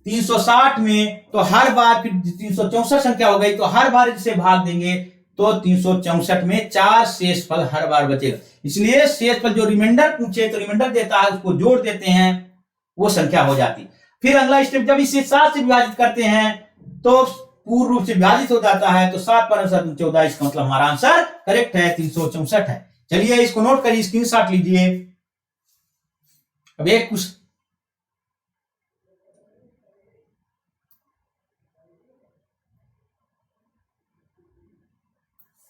360 में तो हर बार, फिर 364 संख्या हो गई तो हर बार इसे भाग देंगे तो 364 में 4 शेष फल हर बार बचेगा। इसलिए शेष फल जो रिमाइंडर पूछे तो रिमाइंडर देता है, उसको जोड़ देते हैं, वो संख्या हो जाती। फिर अगला स्टेप, जब इसे 7 से विभाजित करते हैं तो पूर्ण रूप से विभाजित हो जाता है, तो 7 × 7 = 14, इसका मतलब हमारा आंसर करेक्ट है, 364 है। चलिए इसको नोट करिए, स्क्रीनशॉट लीजिए। अब एक कुछ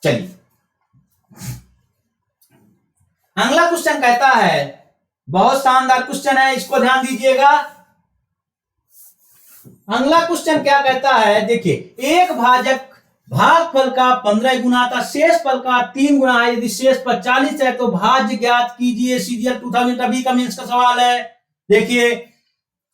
चलिए अगला क्वेश्चन कहता है, बहुत शानदार क्वेश्चन है, इसको ध्यान दीजिएगा। अगला क्वेश्चन क्या कहता है, देखिए एक भाजक भागफल का 15 गुना था, शेष फल का 3 गुना है। यदि शेष फल 40 है तो भाज्य ज्ञात कीजिए। सीजीएल 2000 अभी का मेंस का सवाल है। देखिए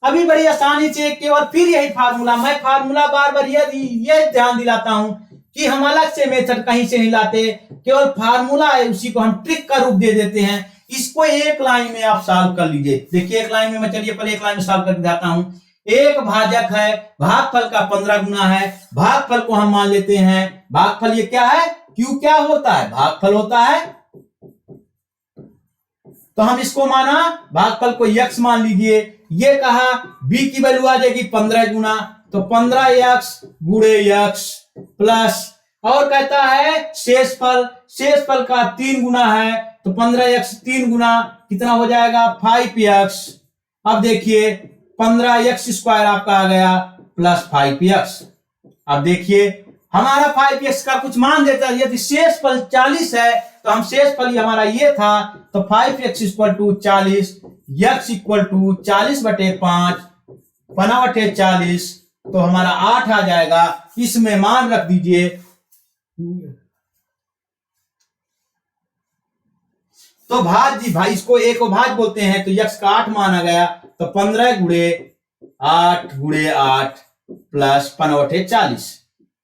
अभी बड़ी आसानी से केवल फिर यही फार्मूला, मैं फार्मूला बार बार ये ध्यान दिलाता हूं कि हम अलग से मेथड कहीं से नहीं लाते, केवल फार्मूला है उसी को हम ट्रिक का रूप दे देते हैं। इसको एक लाइन में आप सॉल्व कर लीजिए। देखिए एक लाइन में मैं, चलिए पहले एक लाइन में सॉल्व करके दिखाता हूं। एक भाजक है, भागफल का 15 गुना है, भागफल को हम मान लेते हैं, भागफल ये क्या है, क्यू क्या होता है, भागफल होता है, तो हम इसको माना, भागफल को x मान लीजिए। ये कहा b की वैल्यू आ जाएगी 15 गुना, तो 15x × x प्लस और कहता है शेषफल का 3 गुना है, तो 15x 3 गुना कितना हो जाएगा 5x। अब देखिए 15x स्क्वायर आपका आ गया प्लस 5x। अब देखिए हमारा 5x का कुछ मान देता है, यदि शेषफल 40 है तो हम शेषफल हमारा ये था, तो 5x equal to 40, x equal to 40/5 50/40, तो हमारा 8 आ जाएगा। इसमें मान रख दीजिए, तो भाई इसको एक भाज बोलते हैं, तो x का 8 मान आ गया, तो 15 गुणे 8 प्लस 50/40,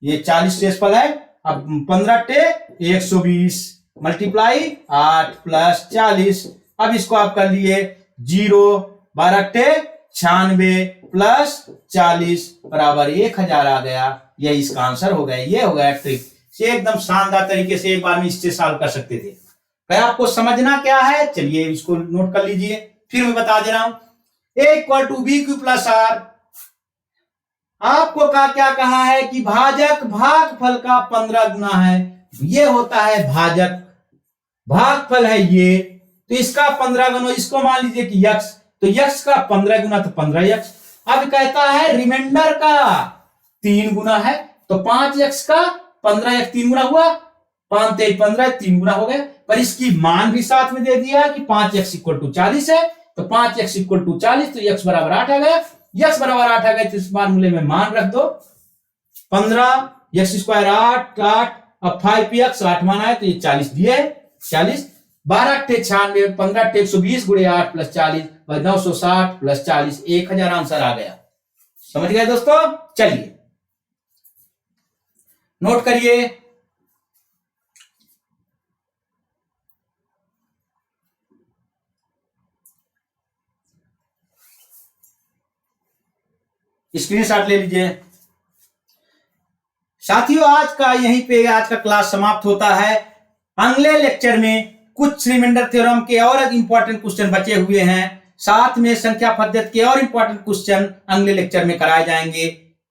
ये 40 शेषफल है। अब 15 टे 120 मल्टीप्लाई 8 प्लस 40। अब इसको आप कर लिए 0, 12 टे 96 प्लस 40 बराबर 1000 आ गया। ये इसका आंसर हो गया। ये हो गया ट्रिक से एकदम शानदार तरीके से एक बार में इससे सॉल्व कर सकते थे। भाई आपको समझना क्या है, चलिए इसको नोट कर लीजिए, फिर मैं बता दे रहा हूं। a equal to B Q plus R, आपको क्या कहा है कि भाजक भागफल का 15 गुना है, ये होता है भाजक, भागफल है ये, तो इसका 15 गुना, इसको मान लीजिए कि x, तो x का 15 गुना तो 15x। अब कहता है रिमाइंडर का 3 गुना है, तो 5x का 15x 3 गुना हुआ, 5 3 15 3 गुना हो गया, पर इसकी मान भी साथ में दे दिया कि 5x इक्वल टू 40 है, तो 5x इक्वल टू 40, तो x बराबर 8 आ गया। x बराबर 8 आ गया, तो इस फार्मूले में मान रख दो 15, x स्क्वायर 8, अब 5x 8 मान आया, तो ये 40 दिए 40, 12 टे 96, 15 टे 120 गुणे 8 प्लस 40 960 प्लस 40, 1000 आंसर आ गया। समझ गए दोस्तों? चलिए नोट करिए। स्क्रीनशॉट ले लीजिए। साथियों आज का क्लास समाप्त होता है। अगले लेक्चर में कुछ रिमाइंडर थ्योरम के और इंपॉर्टेंट क्वेश्चन बचे हुए हैं, साथ में संख्या पद्धति के और इंपॉर्टेंट क्वेश्चन अगले लेक्चर में कराए जाएंगे।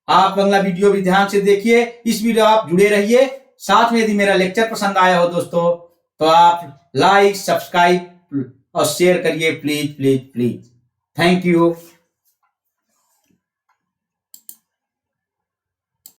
आप अगला वीडियो भी ध्यान से देखिए, इस वीडियो आप जुड़े रहिए। साथ में यदि मेरा लेक्चर पसंद आया हो दोस्तों, तो आप लाइक, सब्सक्राइब और शेयर करिए, please please please. Thank you.